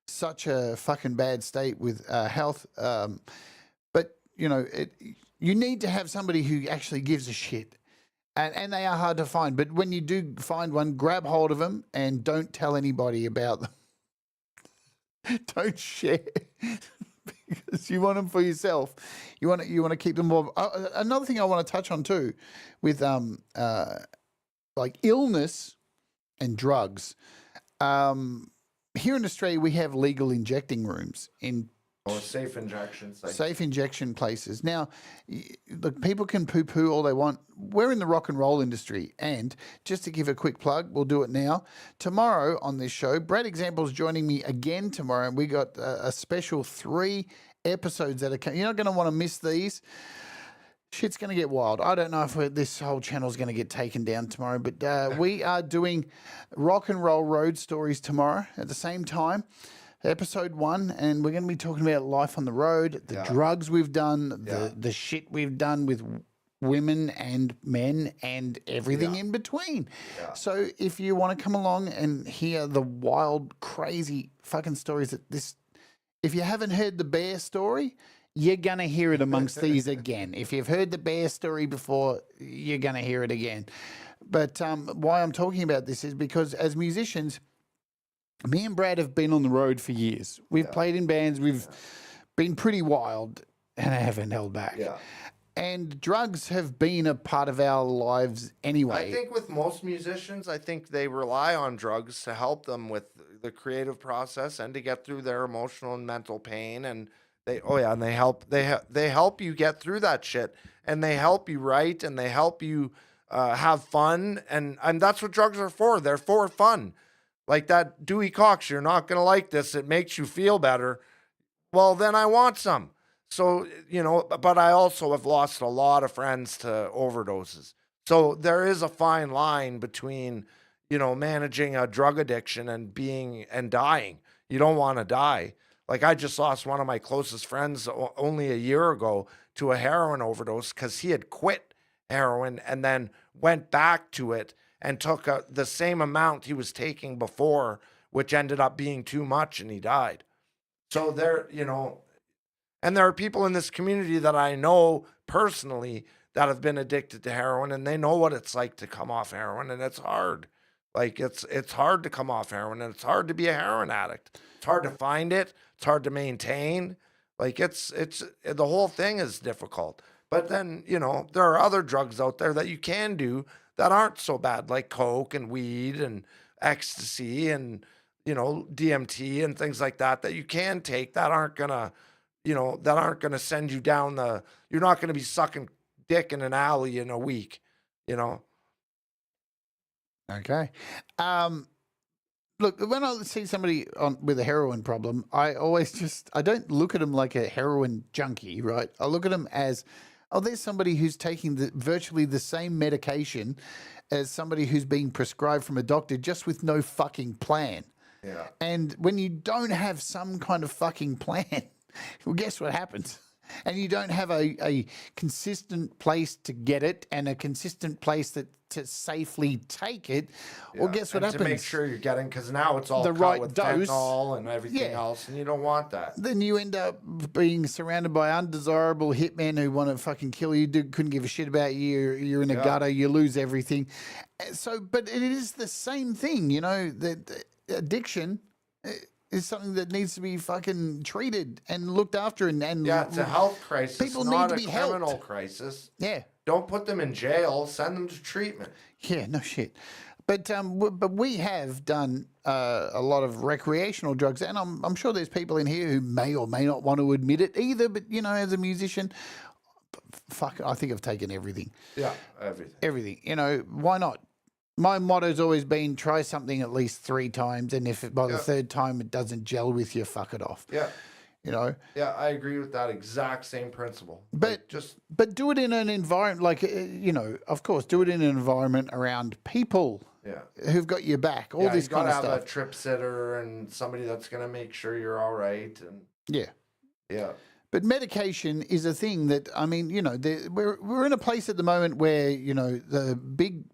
such a fucking bad state with health. But, you know, you need to have somebody who actually gives a shit. And they are hard to find. But when you do find one, grab hold of them and don't tell anybody about them. Don't share because you want them for yourself. You want to keep them more. Another thing I want to touch on too, with like illness and drugs. Here in Australia, we have legal injecting rooms in Or safe injection sites. safe injection places. Now, look, people can poo-poo all they want. We're in the rock and roll industry, and just to give a quick plug, we'll do it now. Tomorrow on this show, Brad Example's joining me again tomorrow, and we got a special 3 episodes that are coming. You're not going to want to miss these. Shit's going to get wild. I don't know if this whole channel is going to get taken down tomorrow, but we are doing rock and roll road stories tomorrow at the same time. Episode 1, and we're going to be talking about life on the road, the drugs we've done, the shit we've done with women and men and everything in between. Yeah. So if you want to come along and hear the wild, crazy fucking stories that if you haven't heard the bear story, you're going to hear it amongst these again. If you've heard the bear story before, you're going to hear it again. But why I'm talking about this is because as musicians, me and Brad have been on the road for years. We've played in bands. We've been pretty wild and haven't held back. Yeah. And drugs have been a part of our lives anyway. I think with most musicians, I think they rely on drugs to help them with the creative process and to get through their emotional and mental pain. And they help you get through that shit. And they help you write and they help you have fun. And that's what drugs are for. They're for fun. Like that Dewey Cox, you're not going to like this. It makes you feel better. Well, then I want some. So, you know, but I also have lost a lot of friends to overdoses. So there is a fine line between, you know, managing a drug addiction and dying. You don't want to die. Like I just lost one of my closest friends only a year ago to a heroin overdose because he had quit heroin and then went back to it and took the same amount he was taking before, which ended up being too much, and he died. So there, you know, and there are people in this community that I know personally that have been addicted to heroin, and they know what it's like to come off heroin, and it's hard. Like it's hard to come off heroin, and it's hard to be a heroin addict. It's hard to find it. It's hard to maintain. Like it's the whole thing is difficult. But then, you know, there are other drugs out there that you can do that aren't so bad, like coke and weed and ecstasy and, you know, DMT and things like that you can take that aren't gonna send you down you're not gonna be sucking dick in an alley in a week, you know. Okay. Look, when I see somebody with a heroin problem, I don't look at them like a heroin junkie, right? I look at them as, there's somebody who's taking virtually the same medication as somebody who's being prescribed from a doctor just with no fucking plan. Yeah. And when you don't have some kind of fucking plan, well, guess what happens? And you don't have a consistent place to get it and a consistent place to safely take it. Yeah. Well, guess what happens? To make sure you're getting, because now it's all the right with dose, fentanyl and everything else, and you don't want that. Then you end up being surrounded by undesirable hitmen who want to fucking kill you, couldn't give a shit about you. You're in a gutter, you lose everything. So, but it is the same thing, you know, the addiction is something that needs to be fucking treated and looked after. And it's a health crisis. People not need to be a criminal helped. Crisis. Yeah. Don't put them in jail. Send them to treatment. Yeah, no shit. But we have done a lot of recreational drugs, and I'm sure there's people in here who may or may not want to admit it either. But you know, as a musician, I think I've taken everything. Yeah, everything. Everything. You know, why not? My motto's always been try something at least 3 times, and if by the third time it doesn't gel with you, fuck it off. Yeah. You know? Yeah, I agree with that exact same principle. But but do it in an environment, like, you know, of course, do it in an environment around people who've got your back, all this kind of stuff. You got to have a trip sitter and somebody that's going to make sure you're all right. And yeah. But medication is a thing that, I mean, you know, we're in a place at the moment where, you know, the big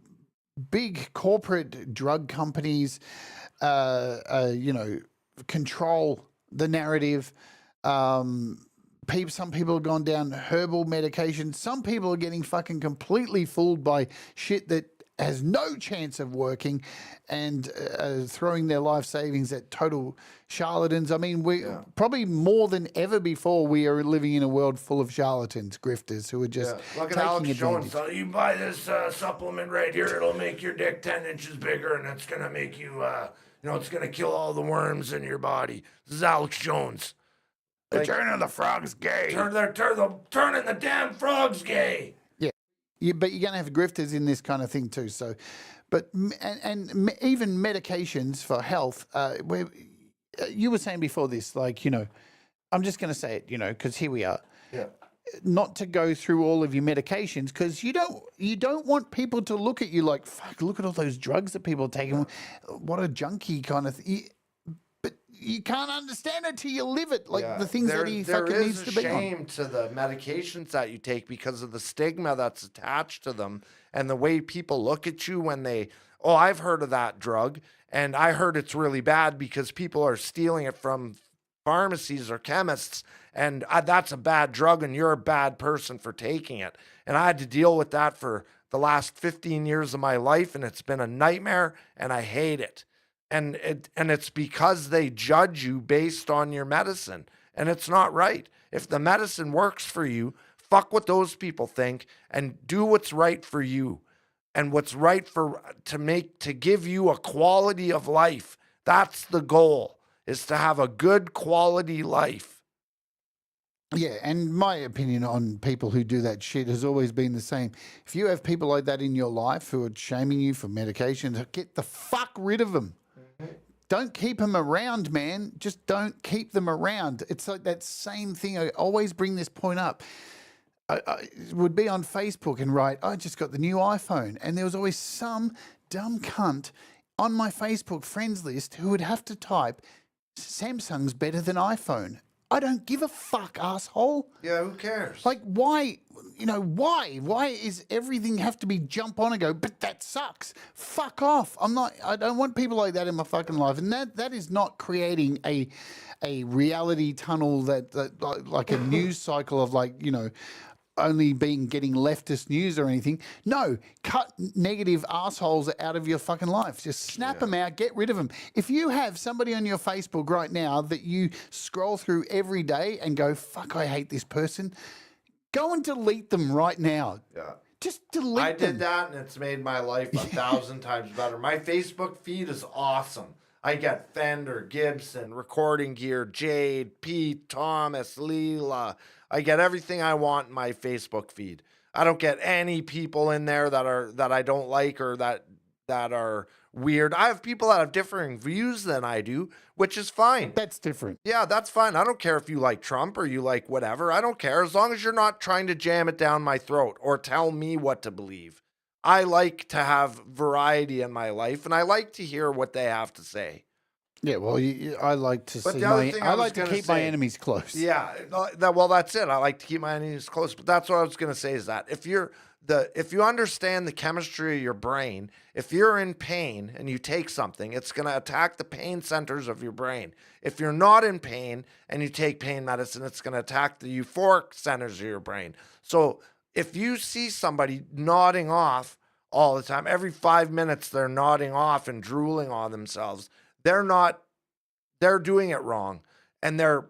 corporate drug companies control the narrative. Some people have gone down herbal medication. Some people are getting fucking completely fooled by shit that has no chance of working, and throwing their life savings at total charlatans. I mean, we probably more than ever before, we are living in a world full of charlatans, grifters who are just Look at taking Alex advantage. Jones. You buy this supplement right here, it'll make your dick 10 inches bigger, and it's gonna make you, it's gonna kill all the worms in your body. This is Alex Jones. They're turning the frogs gay. Turning the damn frogs gay. But you're going to have grifters in this kind of thing too. So, but even medications for health. Where you were saying before this, like, I'm just going to say it, because here we are. Yeah. Not to go through all of your medications, because you don't want people to look at you like, fuck, look at all those drugs that people are taking. What a junkie kind of thing. But you can't understand it till you live it, like the things that he fucking needs to be on. There is a shame to the medications that you take because of the stigma that's attached to them and the way people look at you when I've heard of that drug, and I heard it's really bad because people are stealing it from pharmacies or chemists, and that's a bad drug, and you're a bad person for taking it. And I had to deal with that for the last 15 years of my life, and it's been a nightmare, and I hate it. And it's because they judge you based on your medicine, and it's not right. If the medicine works for you, fuck what those people think and do what's right for you, and what's right to give you a quality of life. That's the goal, is to have a good quality life. Yeah, and my opinion on people who do that shit has always been the same. If you have people like that in your life who are shaming you for medications, get the fuck rid of them. Don't keep them around, man. Just don't keep them around. It's like that same thing. I always bring this point up. I would be on Facebook and write, I just got the new iPhone. And there was always some dumb cunt on my Facebook friends list who would have to type, Samsung's better than iPhone. I don't give a fuck, asshole. Yeah, who cares? Like, why? Why? Why is everything have to be jump on and go, but that sucks. Fuck off. I don't want people like that in my fucking life. And that is not creating a reality tunnel that like a news cycle of only getting leftist news or anything. No, cut negative assholes out of your fucking life. Just snap them out, get rid of them. If you have somebody on your Facebook right now that you scroll through every day and go, fuck, I hate this person, go and delete them right now. Yeah. Just delete them. I did that, and it's made my life 1,000 times better. My Facebook feed is awesome. I get Fender, Gibson, recording gear, Jade, Pete, Thomas, Leela. I get everything I want in my Facebook feed. I don't get any people in there that I don't like or that are weird. I have people that have differing views than I do, which is fine. That's different. Yeah, that's fine. I don't care if you like Trump or you like whatever. I don't care, as long as you're not trying to jam it down my throat or tell me what to believe. I like to have variety in my life, and I like to hear what they have to say. Yeah, well, I like to see I like to keep my enemies close. Yeah, that's it. I like to keep my enemies close. But that's what I was going to say, is that if you understand the chemistry of your brain, if you're in pain and you take something, it's going to attack the pain centers of your brain. If you're not in pain and you take pain medicine, it's going to attack the euphoric centers of your brain. So if you see somebody nodding off all the time, every 5 minutes they're nodding off and drooling on themselves, they're doing it wrong, and they're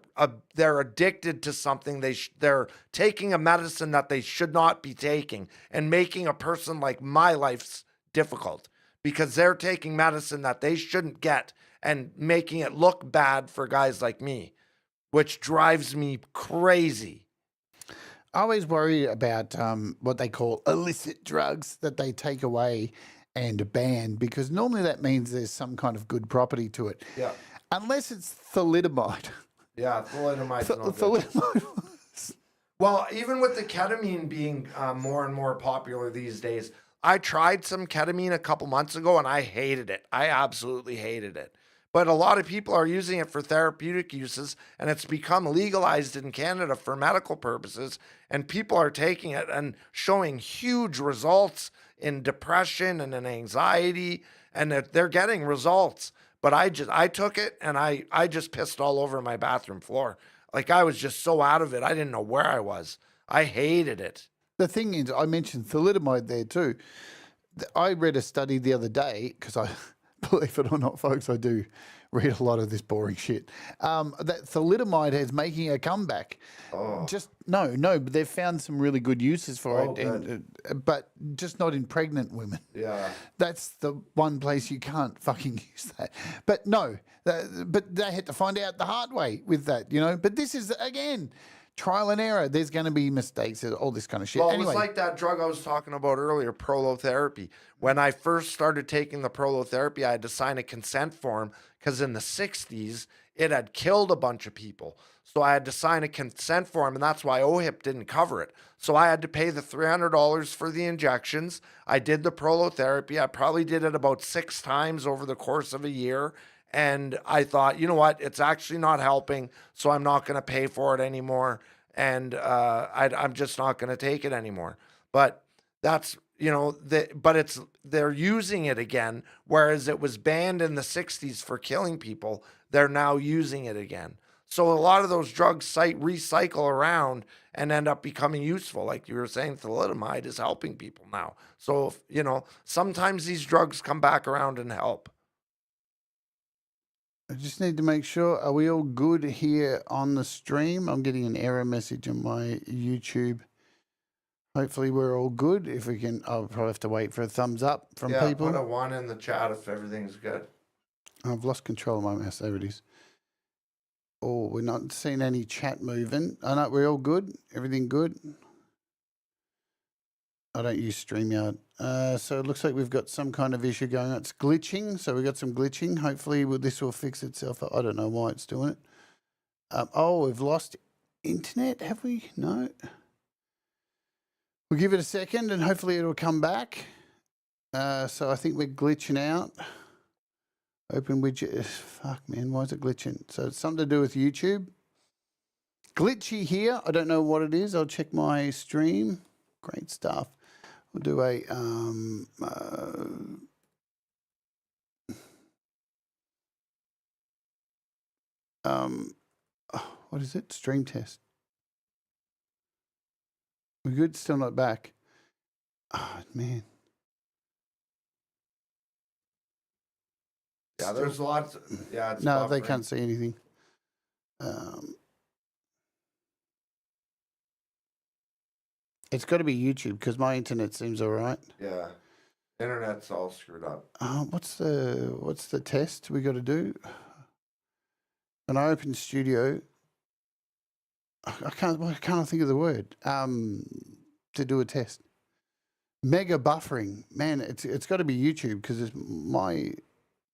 addicted to something. They're taking a medicine that they should not be taking, and making a person like my life's difficult because they're taking medicine that they shouldn't get and making it look bad for guys like me, which drives me crazy. I always worry about what they call illicit drugs that they take away and ban, because normally that means there's some kind of good property to it. Yeah. Unless it's thalidomide. Yeah, thalidomide's not good. Thalidomide. Well, even with the ketamine being more and more popular these days, I tried some ketamine a couple months ago and I hated it. I absolutely hated it. But a lot of people are using it for therapeutic uses, and it's become legalized in Canada for medical purposes, and people are taking it and showing huge results in depression and in anxiety, and they're getting results. But I took it and I just pissed all over my bathroom floor. Like I was just so out of it. I didn't know where I was. I hated it. The thing is, I mentioned thalidomide there too. I read a study the other day because I, believe it or not, folks, I do read a lot of this boring shit. That thalidomide is making a comeback. Oh. Just no, but they've found some really good uses for it, but just not in pregnant women. Yeah. That's the one place you can't fucking use that. But no, but they had to find out the hard way with that, you know. But this is again. Trial and error. There's going to be mistakes, all this kind of shit. Well, anyway, it was like that drug I was talking about earlier, prolotherapy. When I first started taking the prolotherapy, I had to sign a consent form because in the 60s, it had killed a bunch of people. So I had to sign a consent form, and that's why OHIP didn't cover it. So I had to pay the $300 for the injections. I did the prolotherapy. I probably did it about 6 times over the course of a year. And I thought, you know what? It's actually not helping, so I'm not going to pay for it anymore. And I'm just not going to take it anymore. But that's, you know, they're using it again, whereas it was banned in the 60s for killing people. They're now using it again. So a lot of those drugs recycle around and end up becoming useful. Like you were saying, thalidomide is helping people now. So, you know, sometimes these drugs come back around and help. I just need to make sure, are we all good here on the stream? I'm getting an error message on my YouTube. Hopefully we're all good. If we can, I'll probably have to wait for a thumbs up from people. Put a 1 in the chat if everything's good. I've lost control of my mouse. There it is. Oh, we're not seeing any chat moving. Oh, no, we're all good. Everything good. I don't use StreamYard. So it looks like we've got some kind of issue going on. It's glitching. So we've got some glitching. Hopefully this will fix itself. I don't know why it's doing it. Oh, we've lost internet, have we? No. We'll give it a second and hopefully it'll come back. So I think we're glitching out. Open widget. Fuck, man. Why is it glitching? So it's something to do with YouTube. Glitchy here. I don't know what it is. I'll check my stream. Great stuff. We'll do a what is it? Stream test. We're good. Still not back. Oh man. Yeah, there's lots. Yeah, it's no, buffering. they can't see anything. It's got to be YouTube because my internet seems all right. Yeah, internet's all screwed up. What's the test we got to do? When I open Studio, I can't think of the word. To do a test. Mega buffering, man. It's got to be YouTube because it's my.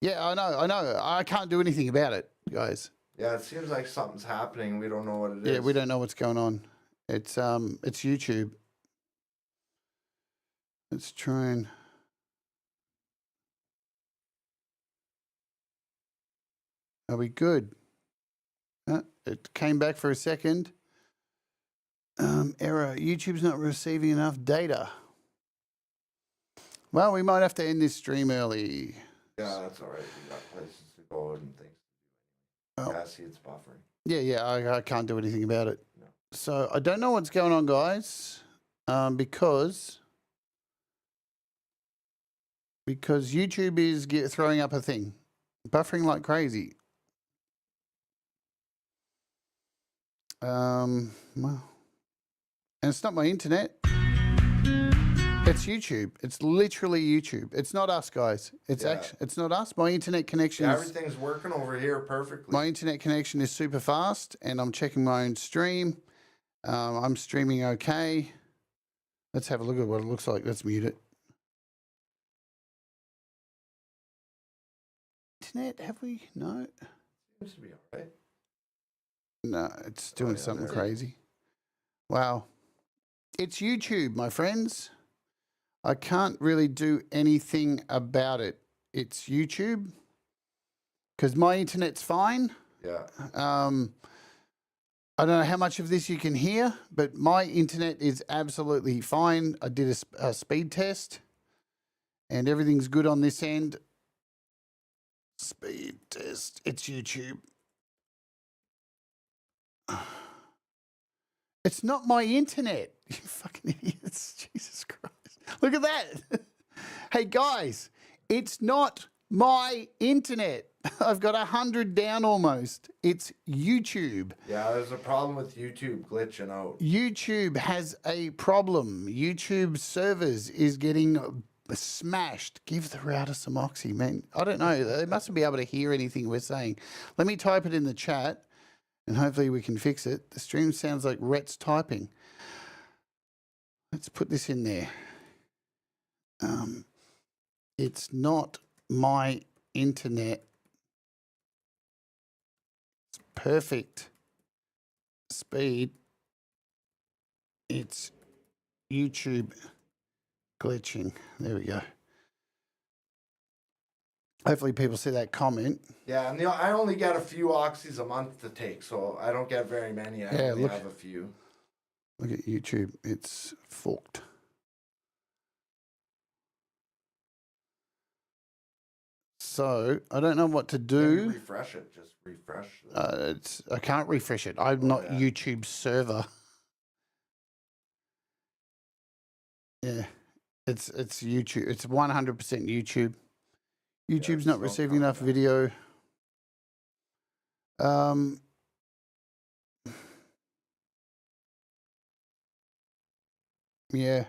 Yeah, I know. I can't do anything about it, guys. Yeah, it seems like something's happening. We don't know what it is. Yeah, we don't know what's going on. It's YouTube. Let's try and. Are we good? It came back for a second. Error. YouTube's not receiving enough data. Well, we might have to end this stream early. Yeah, that's all right. We got places to go and things. Oh. Yeah, see, it's buffering. Yeah, I can't do anything about it. No. So I don't know what's going on, guys, because YouTube is throwing up a thing, buffering like crazy. Well, and it's not my internet. It's YouTube. It's literally YouTube. It's not us, guys. It's it's not us. My internet connection. Yeah, everything's working over here perfectly. My internet connection is super fast, and I'm checking my own stream. I'm streaming okay. Let's have a look at what it looks like. Let's mute it. Internet? Have we? No. Seems to be all right. No, it's doing something crazy. Wow. It's YouTube, my friends. I can't really do anything about it. It's YouTube because my internet's fine. Yeah. I don't know how much of this you can hear, but my internet is absolutely fine. I did a speed test and everything's good on this end. Speed test. It's YouTube. It's not my internet. You fucking idiots. Jesus Christ. Look at that. Hey, guys, it's not my internet. I've got 100 down almost. It's YouTube. Yeah, there's a problem with YouTube glitching out. YouTube has a problem. YouTube servers is getting smashed. Give the router some oxy, man. I don't know. They mustn't be able to hear anything we're saying. Let me type it in the chat, and hopefully we can fix it. The stream sounds like Rhett's typing. Let's put this in there. It's not my internet. It's perfect speed. It's YouTube glitching. There we go. Hopefully people see that comment. Yeah, and I only get a few oxys a month to take, so I don't get very many. I only have a few. Look at YouTube. It's forked. So I don't know what to do. Maybe refresh it. Just refresh. I can't refresh it. I'm not YouTube server. Yeah, it's YouTube. It's 100% YouTube. YouTube's not receiving enough video. Yeah.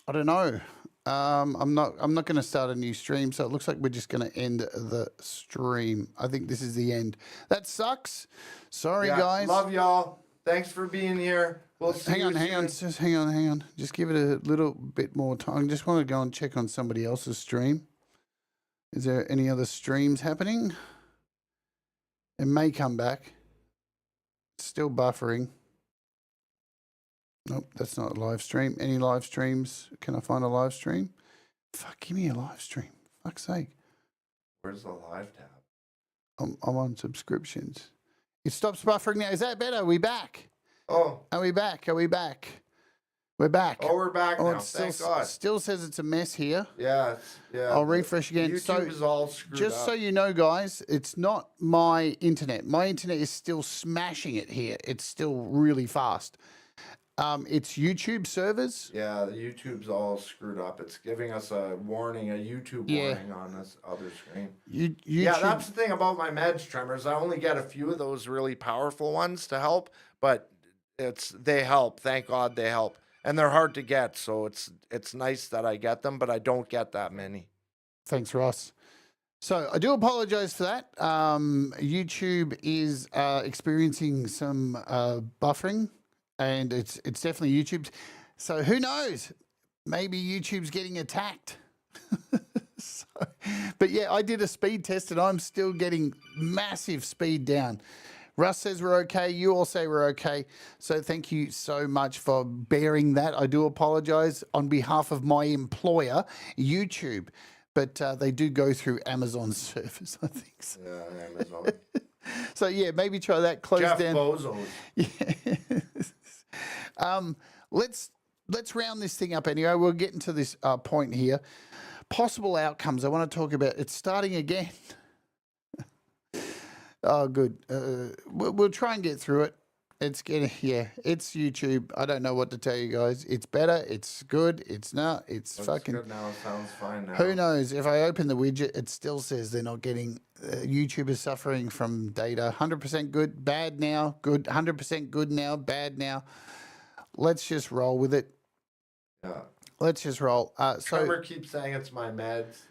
I don't know. I'm not going to start a new stream, so it looks like we're just going to end the stream. I think this is the end. That sucks. Sorry, guys. Love y'all. Thanks for being here. We'll see you soon. Hang on. Just give it a little bit more time. Just want to go and check on somebody else's stream. Is there any other streams happening? It may come back. It's still buffering. Nope, that's not a live stream. Any live streams? Can I find a live stream? Fuck, give me a live stream. Fuck's sake. Where's the live tab? I'm on subscriptions. It stops buffering now. Is that better? Are we back? Oh. Are we back? We're back. Oh, we're back now. Thank God. Still says it's a mess here. Yeah. I'll refresh again. YouTube is all screwed just up. So you know, guys, it's not my internet. My internet is still smashing it here. It's still really fast. It's YouTube servers. Yeah, the YouTube's all screwed up. It's giving us a warning, a YouTube warning on this other screen. YouTube. Yeah, that's the thing about my meds tremors. I only get a few of those really powerful ones to help, but they help. Thank God they help. And they're hard to get, so it's nice that I get them, but I don't get that many. Thanks, Ross. So I do apologize for that. YouTube is experiencing some buffering. And it's definitely YouTube's. So who knows? Maybe YouTube's getting attacked. But yeah, I did a speed test and I'm still getting massive speed down. Russ says we're okay. You all say we're okay. So thank you so much for bearing that. I do apologize on behalf of my employer, YouTube. But they do go through Amazon servers, I think. So. Yeah, Amazon. So yeah, maybe try that. Close Jeff down. Bezos. Yeah. Let's round this thing up anyway. We'll get into this point here. Possible outcomes. I want to talk about. It's starting again. Oh, good. We'll try and get through it. It's it's YouTube. I don't know what to tell you guys. It's better. It's good. It's not. It's fucking. Good now. It sounds fine now. Who knows? If I open the widget, it still says they're not getting. YouTube is suffering from data. 100% good, bad now. Good. 100% good now, bad now. Let's just roll with it. Yeah. Let's just roll. Trevor keeps saying it's my meds.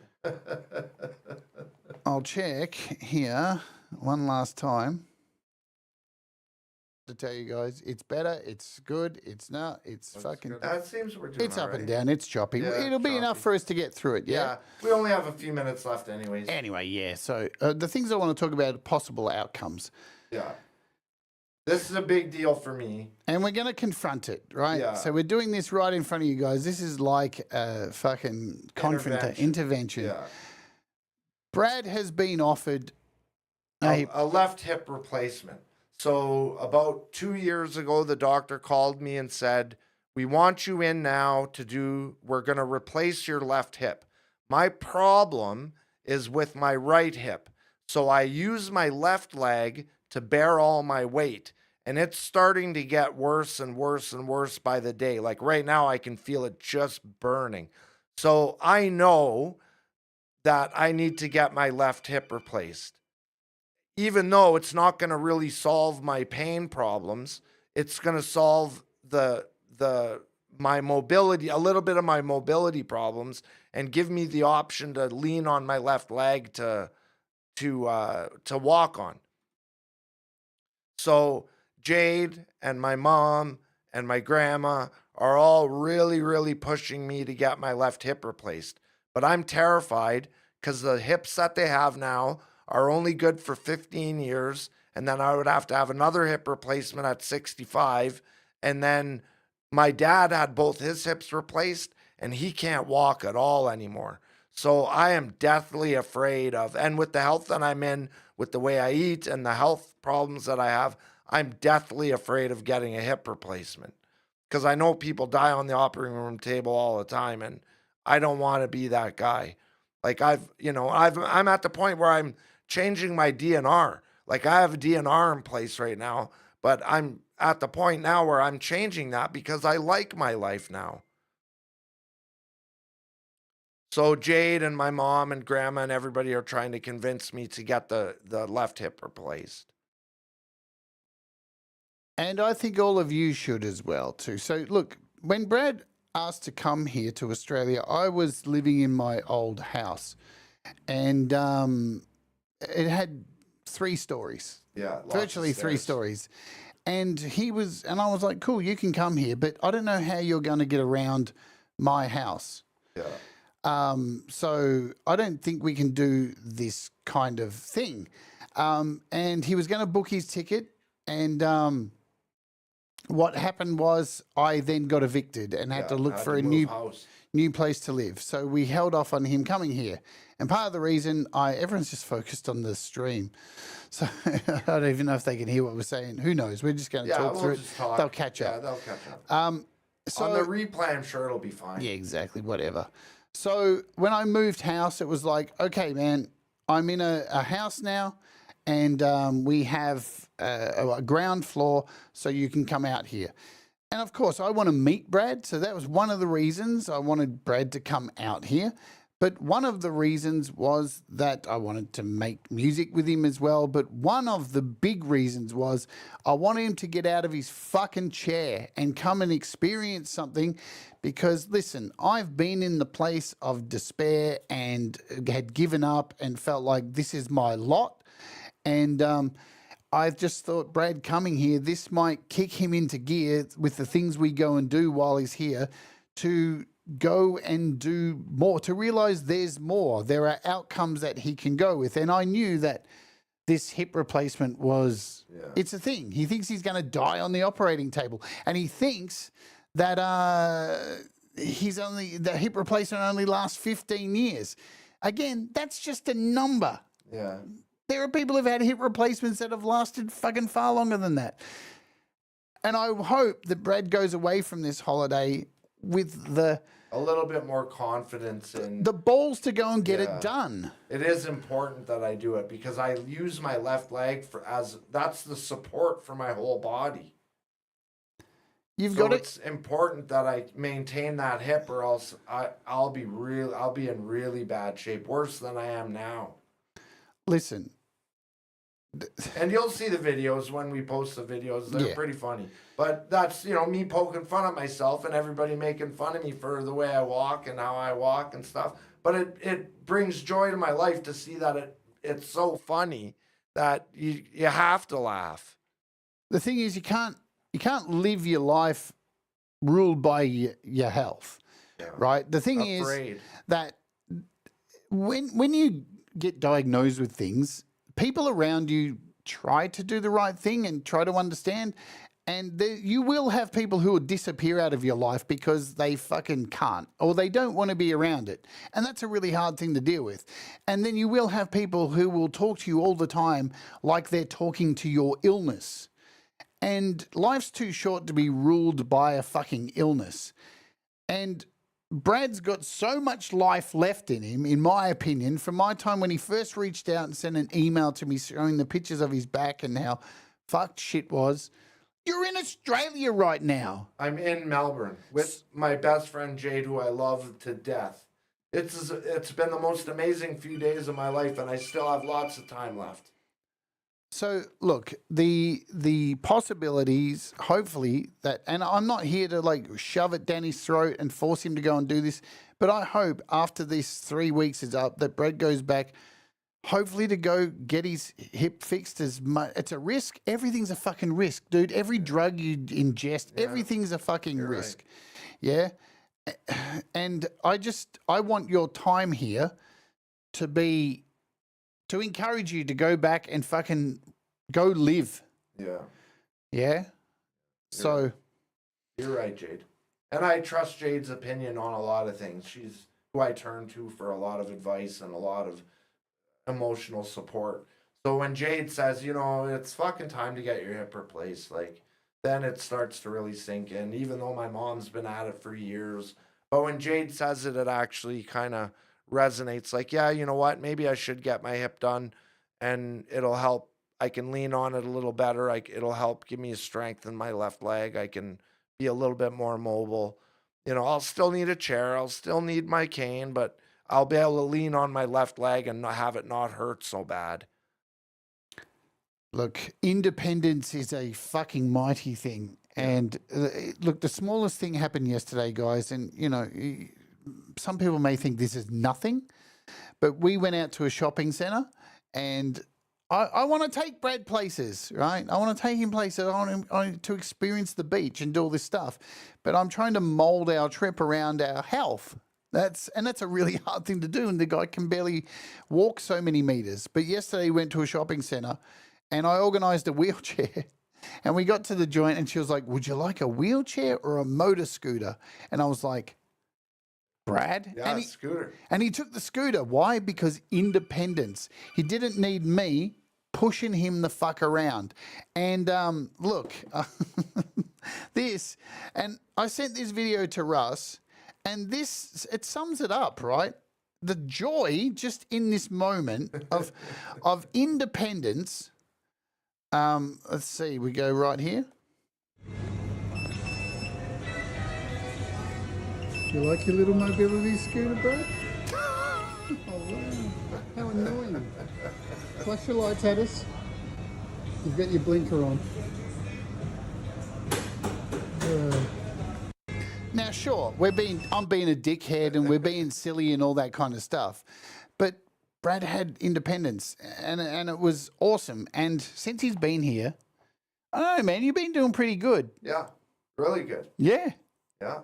I'll check here one last time to tell you guys it's better, it's good, it's not, it's fucking. That seems we're doing. It's up and down, it's choppy. Yeah, It'll be enough for us to get through it. Yeah. We only have a few minutes left, anyways. Anyway, yeah. So the things I want to talk about are possible outcomes. Yeah. This is a big deal for me. And we're going to confront it, right? Yeah. So we're doing this right in front of you guys. This is like a fucking intervention. Yeah. Brad has been offered a left hip replacement. So about 2 years ago, the doctor called me and said, We want you in now we're going to replace your left hip. My problem is with my right hip. So I use my left leg to bear all my weight. And it's starting to get worse and worse and worse by the day. Like right now, I can feel it just burning. So I know that I need to get my left hip replaced. Even though it's not going to really solve my pain problems, it's going to solve my mobility, a little bit of my mobility problems, and give me the option to lean on my left leg to walk on. So Jade and my mom and my grandma are all really, really pushing me to get my left hip replaced. But I'm terrified because the hips that they have now are only good for 15 years. And then I would have to have another hip replacement at 65. And then my dad had both his hips replaced and he can't walk at all anymore. So I am deathly afraid of, and with the health that I'm in, with the way I eat and the health problems that I have, I'm deathly afraid of getting a hip replacement because I know people die on the operating room table all the time, and I don't want to be that guy. Like I'm at the point where I'm changing my DNR. Like I have a DNR in place right now, but I'm at the point now where I'm changing that because I like my life now. So Jade and my mom and grandma and everybody are trying to convince me to get the left hip replaced. And I think all of you should as well too. So look, when Brad asked to come here to Australia, I was living in my old house, and it had 3 stories. Yeah, Virtually 3 stories. And I was like, cool, you can come here, but I don't know how you're going to get around my house. Yeah. So I don't think we can do this kind of thing. And he was going to book his ticket, and what happened was I then got evicted and had to look for a new place to live. So we held off on him coming here. And part of the reason everyone's just focused on the stream. So I don't even know if they can hear what we're saying. Who knows? We're just going to talk through it. They'll catch up. Yeah, they'll catch up. So on the replay, I'm sure it'll be fine. Yeah, exactly. Whatever. So when I moved house, it was like, okay, man, I'm in a house now, and we have a ground floor, so you can come out here. And of course, I want to meet Brad, so that was one of the reasons I wanted Brad to come out here. But one of the reasons was that I wanted to make music with him as well. But one of the big reasons was I wanted him to get out of his fucking chair and come and experience something. Because, listen, I've been in the place of despair and had given up and felt like this is my lot. And I just thought Brad coming here, this might kick him into gear with the things we go and do while he's here to go and do more, to realize there's more. There are outcomes that he can go with. And I knew that this hip replacement was, it's a thing. He thinks he's going to die on the operating table. And he thinks that the hip replacement only lasts 15 years. Again, that's just a number. Yeah. There are people who've had hip replacements that have lasted fucking far longer than that. And I hope that Brad goes away from this holiday with a little bit more confidence in the balls to go and get it done. It is important that I do it because I use my left leg that's the support for my whole body. It's important that I maintain that hip, or else I'll be in really bad shape, worse than I am now. Listen. And you'll see the videos when we post the videos. They're pretty funny. But that's, me poking fun at myself and everybody making fun of me for the way I walk and how I walk and stuff. But it brings joy to my life to see that it's so funny that you have to laugh. The thing is, you can't live your life ruled by your health, right? The thing is that when you get diagnosed with things, people around you try to do the right thing and try to understand, and you will have people who will disappear out of your life because they fucking can't, or they don't want to be around it. And that's a really hard thing to deal with. And then you will have people who will talk to you all the time like they're talking to your illness. And life's too short to be ruled by a fucking illness. And Brad's got so much life left in him, in my opinion, from my time when he first reached out and sent an email to me showing the pictures of his back and how fucked shit was. You're in Australia right now. I'm in Melbourne with my best friend Jade, who I love to death. It's been the most amazing few days of my life, and I still have lots of time left. So look, the possibilities, hopefully that, and I'm not here to like shove it down his throat and force him to go and do this, but I hope after this 3 weeks is up that Brad goes back, hopefully to go get his hip fixed as much. It's a risk. Everything's a fucking risk, dude. Every drug you ingest, everything's a fucking risk. Right. Yeah. And I want your time here to encourage you to go back and fucking go live. Yeah. Yeah. You're right, Jade. And I trust Jade's opinion on a lot of things. She's who I turn to for a lot of advice and a lot of emotional support. So when Jade says, it's fucking time to get your hip replaced, like, then it starts to really sink in, even though my mom's been at it for years. But when Jade says it, it actually kind of resonates. Like, yeah, you know what? Maybe I should get my hip done, and it'll help. I can lean on it a little better. It'll help give me strength in my left leg. I can be a little bit more mobile. I'll still need a chair. I'll still need my cane, but I'll be able to lean on my left leg and not have it not hurt so bad. Look, independence is a fucking mighty thing. And look, the smallest thing happened yesterday, guys. And, some people may think this is nothing, but we went out to a shopping center and I want to take Brad places, right? I want to take him places. I want him to experience the beach and do all this stuff. But I'm trying to mold our trip around our health. That's a really hard thing to do. And the guy can barely walk so many meters. But yesterday we went to a shopping center and I organized a wheelchair. And we got to the joint and she was like, would you like a wheelchair or a motor scooter? And I was like, Brad? Yeah, scooter. And he took the scooter. Why? Because independence. He didn't need me pushing him the fuck around. And look, and I sent this video to Russ, and it sums it up, right? The joy just in this moment of independence. Let's see, we go right here. You like your little mobility scooter, Brad? Oh, wow. How annoying. Flash your lights at us. You've got your blinker on. Now, sure, I'm being a dickhead and we're being silly and all that kind of stuff. But Brad had independence and it was awesome. And since he's been here, I don't know, man, you've been doing pretty good. Yeah, really good. Yeah. Yeah.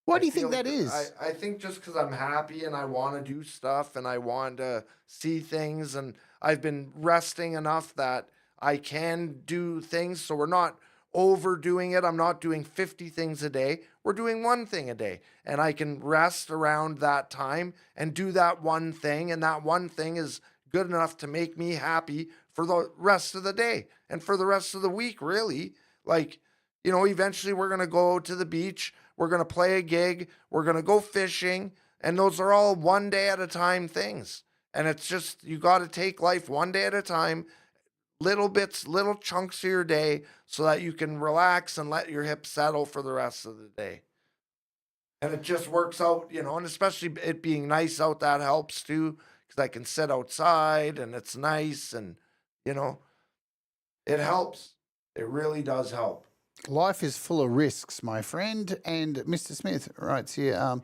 Why do you think that is? I think just because I'm happy and I want to do stuff and I want to see things and I've been resting enough that I can do things. So we're not overdoing it. I'm not doing 50 things a day. We're doing one thing a day and I can rest around that time and do that one thing. And that one thing is good enough to make me happy for the rest of the day and for the rest of the week, really. Like, eventually we're going to go to the beach. We're going to play a gig. We're going to go fishing. And those are all one day at a time things. And it's just, you got to take life one day at a time, little bits, little chunks of your day so that you can relax and let your hips settle for the rest of the day. And it just works out, and especially it being nice out, that helps too, because I can sit outside and it's nice and, it helps. It really does help. Life is full of risks, my friend. And Mr. Smith writes here,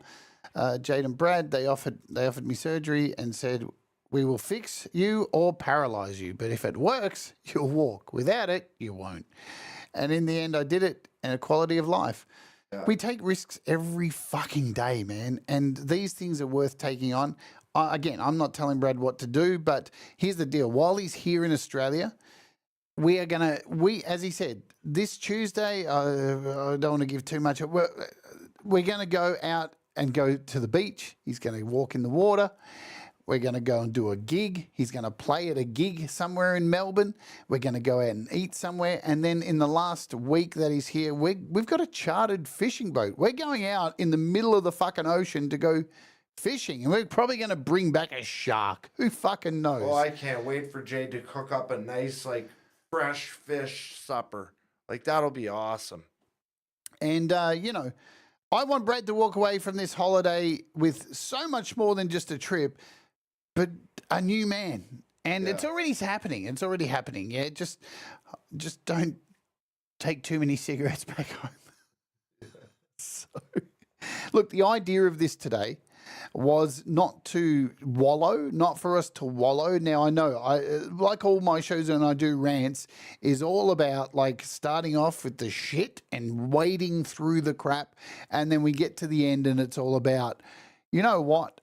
Jade and Brad, they offered me surgery and said, we will fix you or paralyze you. But if it works, you'll walk. Without it, you won't. And in the end, I did it, and a quality of life. Yeah. We take risks every fucking day, man. And these things are worth taking on. Again, I'm not telling Brad what to do, but here's the deal. While he's here in Australia, as he said, this Tuesday, I don't want to give too much. We're going to go out and go to the beach. He's going to walk in the water. We're going to go and do a gig. He's going to play at a gig somewhere in Melbourne. We're going to go out and eat somewhere. And then in the last week that he's here, we've got a chartered fishing boat. We're going out in the middle of the fucking ocean to go fishing. And we're probably going to bring back a shark. Who fucking knows? Oh, I can't wait for Jade to cook up a nice, like, fresh fish supper. Like, that'll be awesome. And, you know, I want Brad to walk away from this holiday with so much more than just a trip, but a new man. And it's already happening. It's already happening. Yeah, just don't take too many cigarettes back home. So, look, the idea of this today was not to wallow, not for us to wallow. Now, I know, like all my shows when I do rants, is all about like starting off with the shit and wading through the crap. And then we get to the end and it's all about, you know what?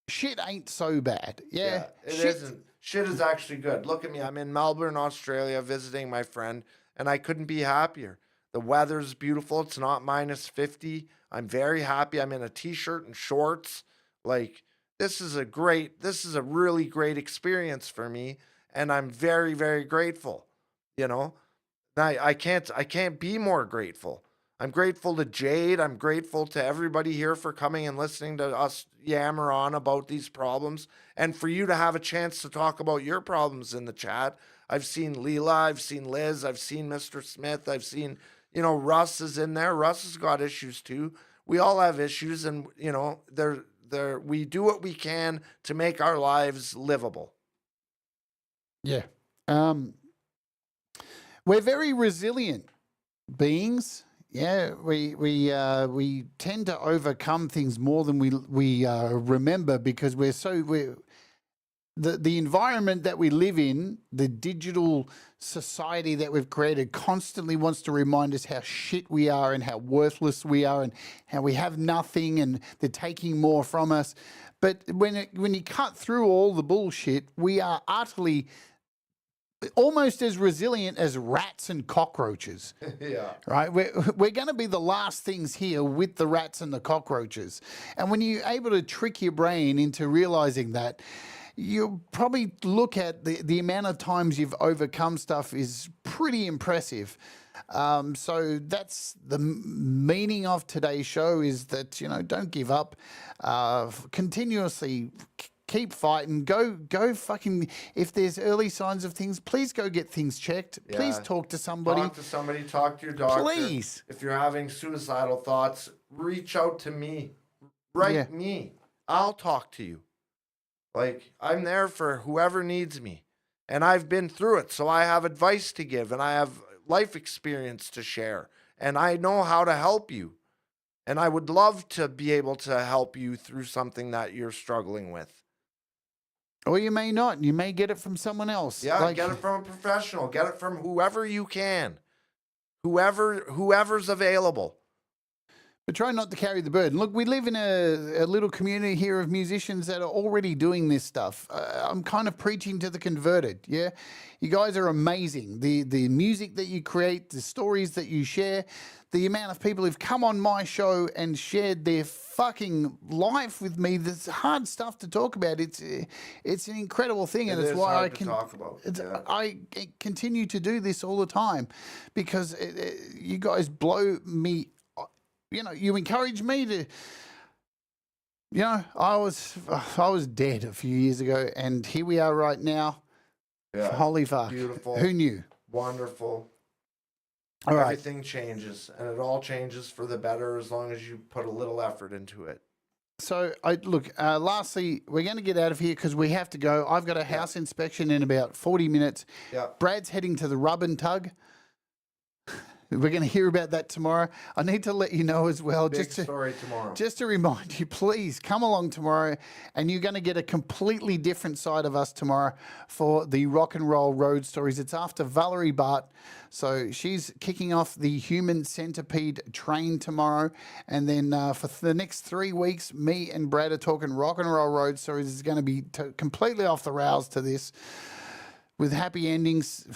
Shit ain't so bad. Yeah, it isn't. Shit is actually good. Look at me. I'm in Melbourne, Australia, visiting my friend, and I couldn't be happier. The weather's beautiful. It's not -50. I'm very happy. I'm in a t-shirt and shorts. Like, this is a really great experience for me, and I'm very, very grateful. You know, I can't be more grateful. I'm grateful to Jade. I'm grateful to everybody here for coming and listening to us yammer on about these problems, and for you to have a chance to talk about your problems in the chat. I've seen Leela, I've seen Liz, I've seen Mr. Smith, I've seen, you know, Russ is in there. Russ has got issues too. We all have issues, and, you know, we do what we can to make our lives livable. Yeah. We're very resilient beings. Yeah, we tend to overcome things more than we remember, because the environment that we live in, the digital society that we've created, constantly wants to remind us how shit we are and how worthless we are and how we have nothing and they're taking more from us. But when you cut through all the bullshit, we are utterly almost as resilient as rats and cockroaches. Yeah. Right? We're going to be the last things here with the rats and the cockroaches. And when you're able to trick your brain into realizing that, you probably look at the amount of times you've overcome stuff is pretty impressive. So that's the meaning of today's show, is that, you know, don't give up. Continuously keep fighting. Go fucking, if there's early signs of things, please go get things checked. Yeah. Please talk to somebody. Talk to your doctor. Please. If you're having suicidal thoughts, reach out to me. Write me. I'll talk to you. Like, I'm there for whoever needs me. And I've been through it, so I have advice to give, and I have life experience to share. And I know how to help you. And I would love to be able to help you through something that you're struggling with. Or you may not. You may get it from someone else. Yeah, get it from a professional. Get it from whoever you can. Whoever's available. But try not to carry the burden. Look, we live in a little community here of musicians that are already doing this stuff. I'm kind of preaching to the converted, yeah? You guys are amazing. The music that you create, the stories that you share, the amount of people who've come on my show and shared their fucking life with me. There's hard stuff to talk about. It's an incredible thing, and it's why I can talk about. Yeah. I continue to do this all the time, because you guys blow me. You know, you encourage me to. You know, I was dead a few years ago, and here we are right now. Yeah. Holy fuck! Beautiful. Who knew? Wonderful. All right. Everything changes, and it all changes for the better as long as you put a little effort into it. So, lastly, we're going to get out of here because we have to go. I've got a house inspection in about 40 minutes. Yeah. Brad's heading to the Rub and Tug. We're going to hear about that tomorrow. I need to let you know as well. Big story tomorrow. Just to remind you, please come along tomorrow, and you're going to get a completely different side of us tomorrow for the Rock and Roll Road Stories. It's after Valerie Bart. So she's kicking off the Human Centipede train tomorrow. And then for the next 3 weeks, me and Brad are talking Rock and Roll Road Stories. It's going to be completely off the rails to this. with happy endings.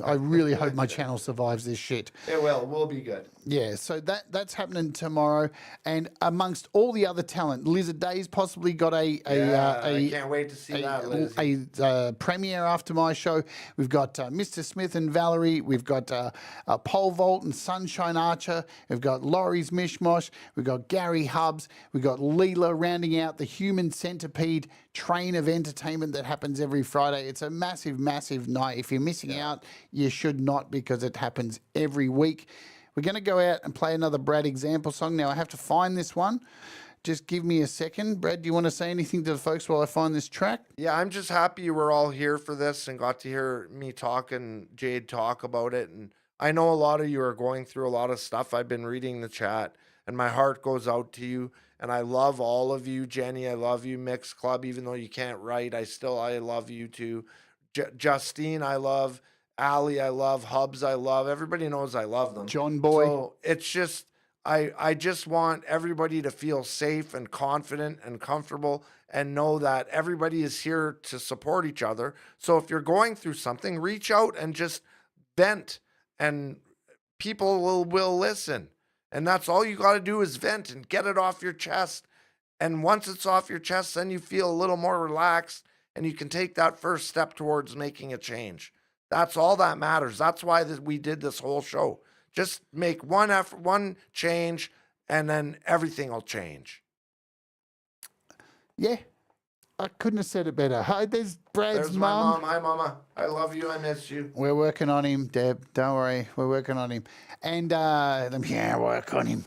I really hope my channel survives this shit. It will. We'll be good. Yeah, so that's happening tomorrow, and amongst all the other talent, Lizard Day's possibly got I can't wait to see that, Lizzie. a premiere after my show. We've got Mr. Smith and Valerie. We've got Pole Vault and Sunshine Archer. We've got Laurie's Mishmosh. We've got Gary Hubbs. We've got Leela rounding out the Human Centipede train of entertainment that happens every Friday. It's a massive, massive night. If you're missing out, you should not, because it happens every week. We're going to go out and play another Brad example song. Now, I have to find this one. Just give me a second. Brad, do you want to say anything to the folks while I find this track? Yeah, I'm just happy you were all here for this and got to hear me talk and Jade talk about it. And I know a lot of you are going through a lot of stuff. I've been reading the chat, and my heart goes out to you. And I love all of you. Jenny, I love you. Mix Club, even though you can't write, I love you too. Justine, I love. Allie, I love. Hubs, I love. Everybody knows I love them. John Boy. So it's just, I just want everybody to feel safe and confident and comfortable and know that everybody is here to support each other. So if you're going through something, reach out and just vent, and people will listen. And that's all you got to do is vent and get it off your chest. And once it's off your chest, then you feel a little more relaxed, and you can take that first step towards making a change. That's all that matters. That's why we did this whole show. Just make one effort, one change, and then everything will change. Yeah, I couldn't have said it better. Hi, there's Brad's mum. Hi, Mama. I love you. I miss you. We're working on him, Deb. Don't worry. We're working on him. And, work on him.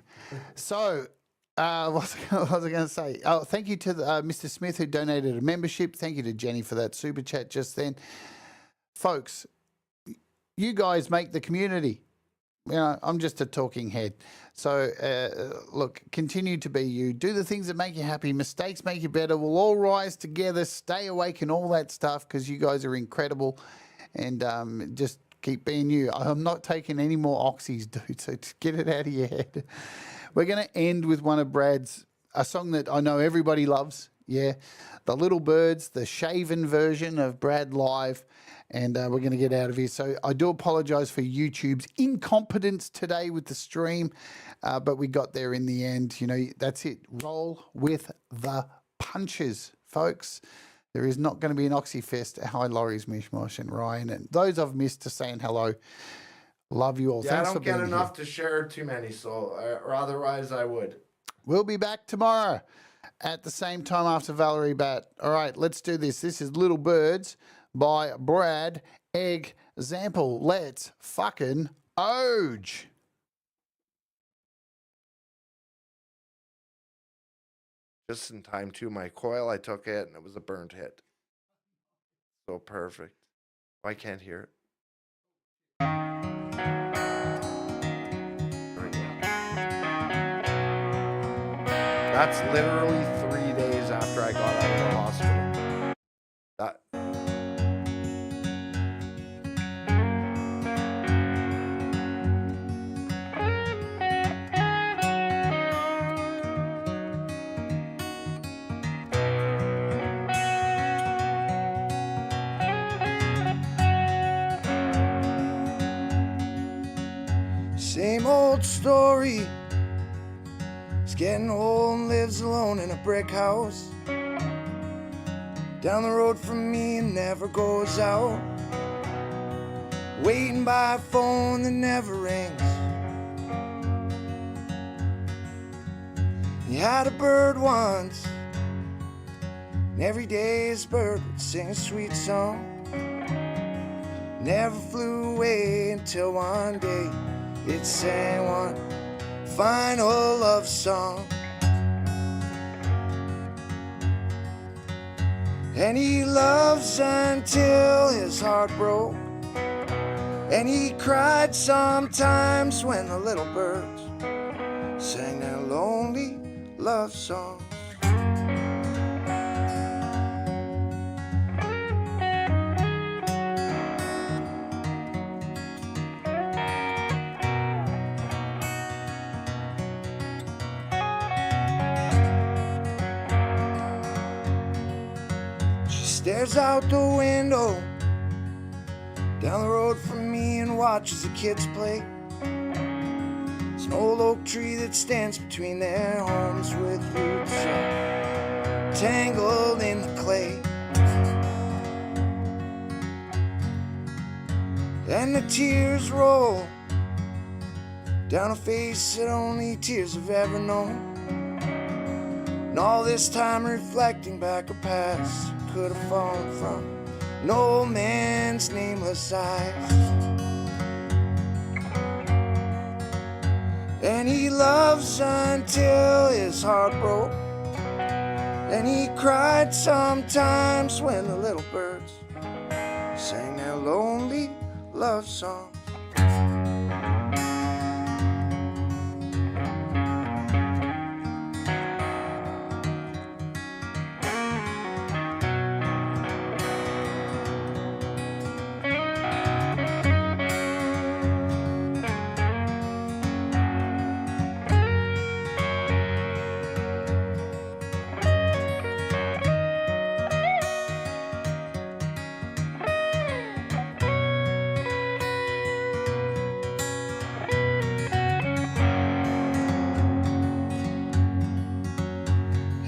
So, what was I going to say? Oh, thank you to Mr. Smith, who donated a membership. Thank you to Jenny for that super chat just then. Folks, you guys make the community. You know, I'm just a talking head. So, look, continue to be you. Do the things that make you happy. Mistakes make you better. We'll all rise together, stay awake and all that stuff, because you guys are incredible. And just keep being you. I'm not taking any more oxys, dude, so just get it out of your head. We're going to end with one of Brad's, a song that I know everybody loves. Yeah, The Little Birds, the shaven version of Brad Live. And we're going to get out of here. So I do apologize for YouTube's incompetence today with the stream, but we got there in the end. You know, that's it. Roll with the punches, folks. There is not going to be an Oxyfest. Hi, Laurie's Mishmosh and Ryan. And those I've missed to saying hello. Love you all. Yeah, Thanks I don't for get being enough here. to share too many, so or otherwise I would. We'll be back tomorrow at the same time after Valerie Bat. All right, let's do this. This is Little Birds by Brad Example. Let's fucking oge. Just in time too. My coil, I took it and it was a burnt hit. So perfect. I can't hear it. There we go. That's literally 3 days after I got out of the hospital. That. Same old story. He's getting old and lives alone in a brick house. Down the road from me and never goes out. Waiting by a phone that never rings. He had a bird once, and every day his bird would sing a sweet song. Never flew away until one day it sang one final love song. And he loves until his heart broke. And he cried sometimes when the little birds sang their lonely love songs. Stares out the window down the road from me and watches the kids play. It's an old oak tree that stands between their homes with roots tangled in the clay. And the tears roll down a face that only tears have ever known. And all this time reflecting back a past could have fallen from an old man's nameless eyes. And he loves until his heart broke. And he cried sometimes when the little birds sang their lonely love songs.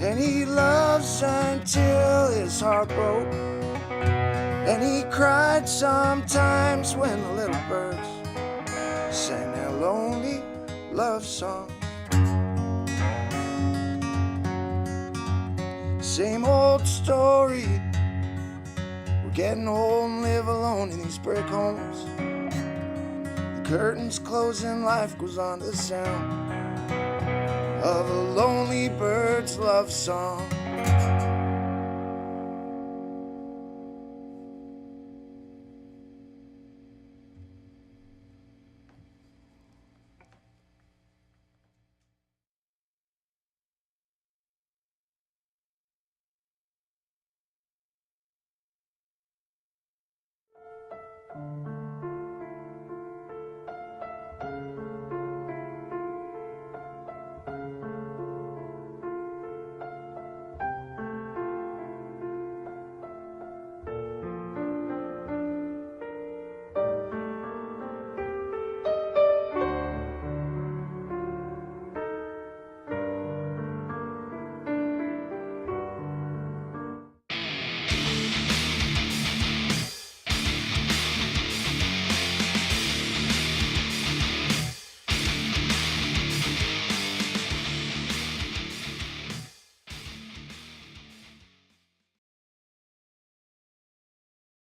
And he loves until his heart broke. And he cried sometimes when the little birds sang their lonely love songs. Same old story. We're getting old and live alone in these brick homes. The curtains close and life goes on to the sound of a lonely bird's love song.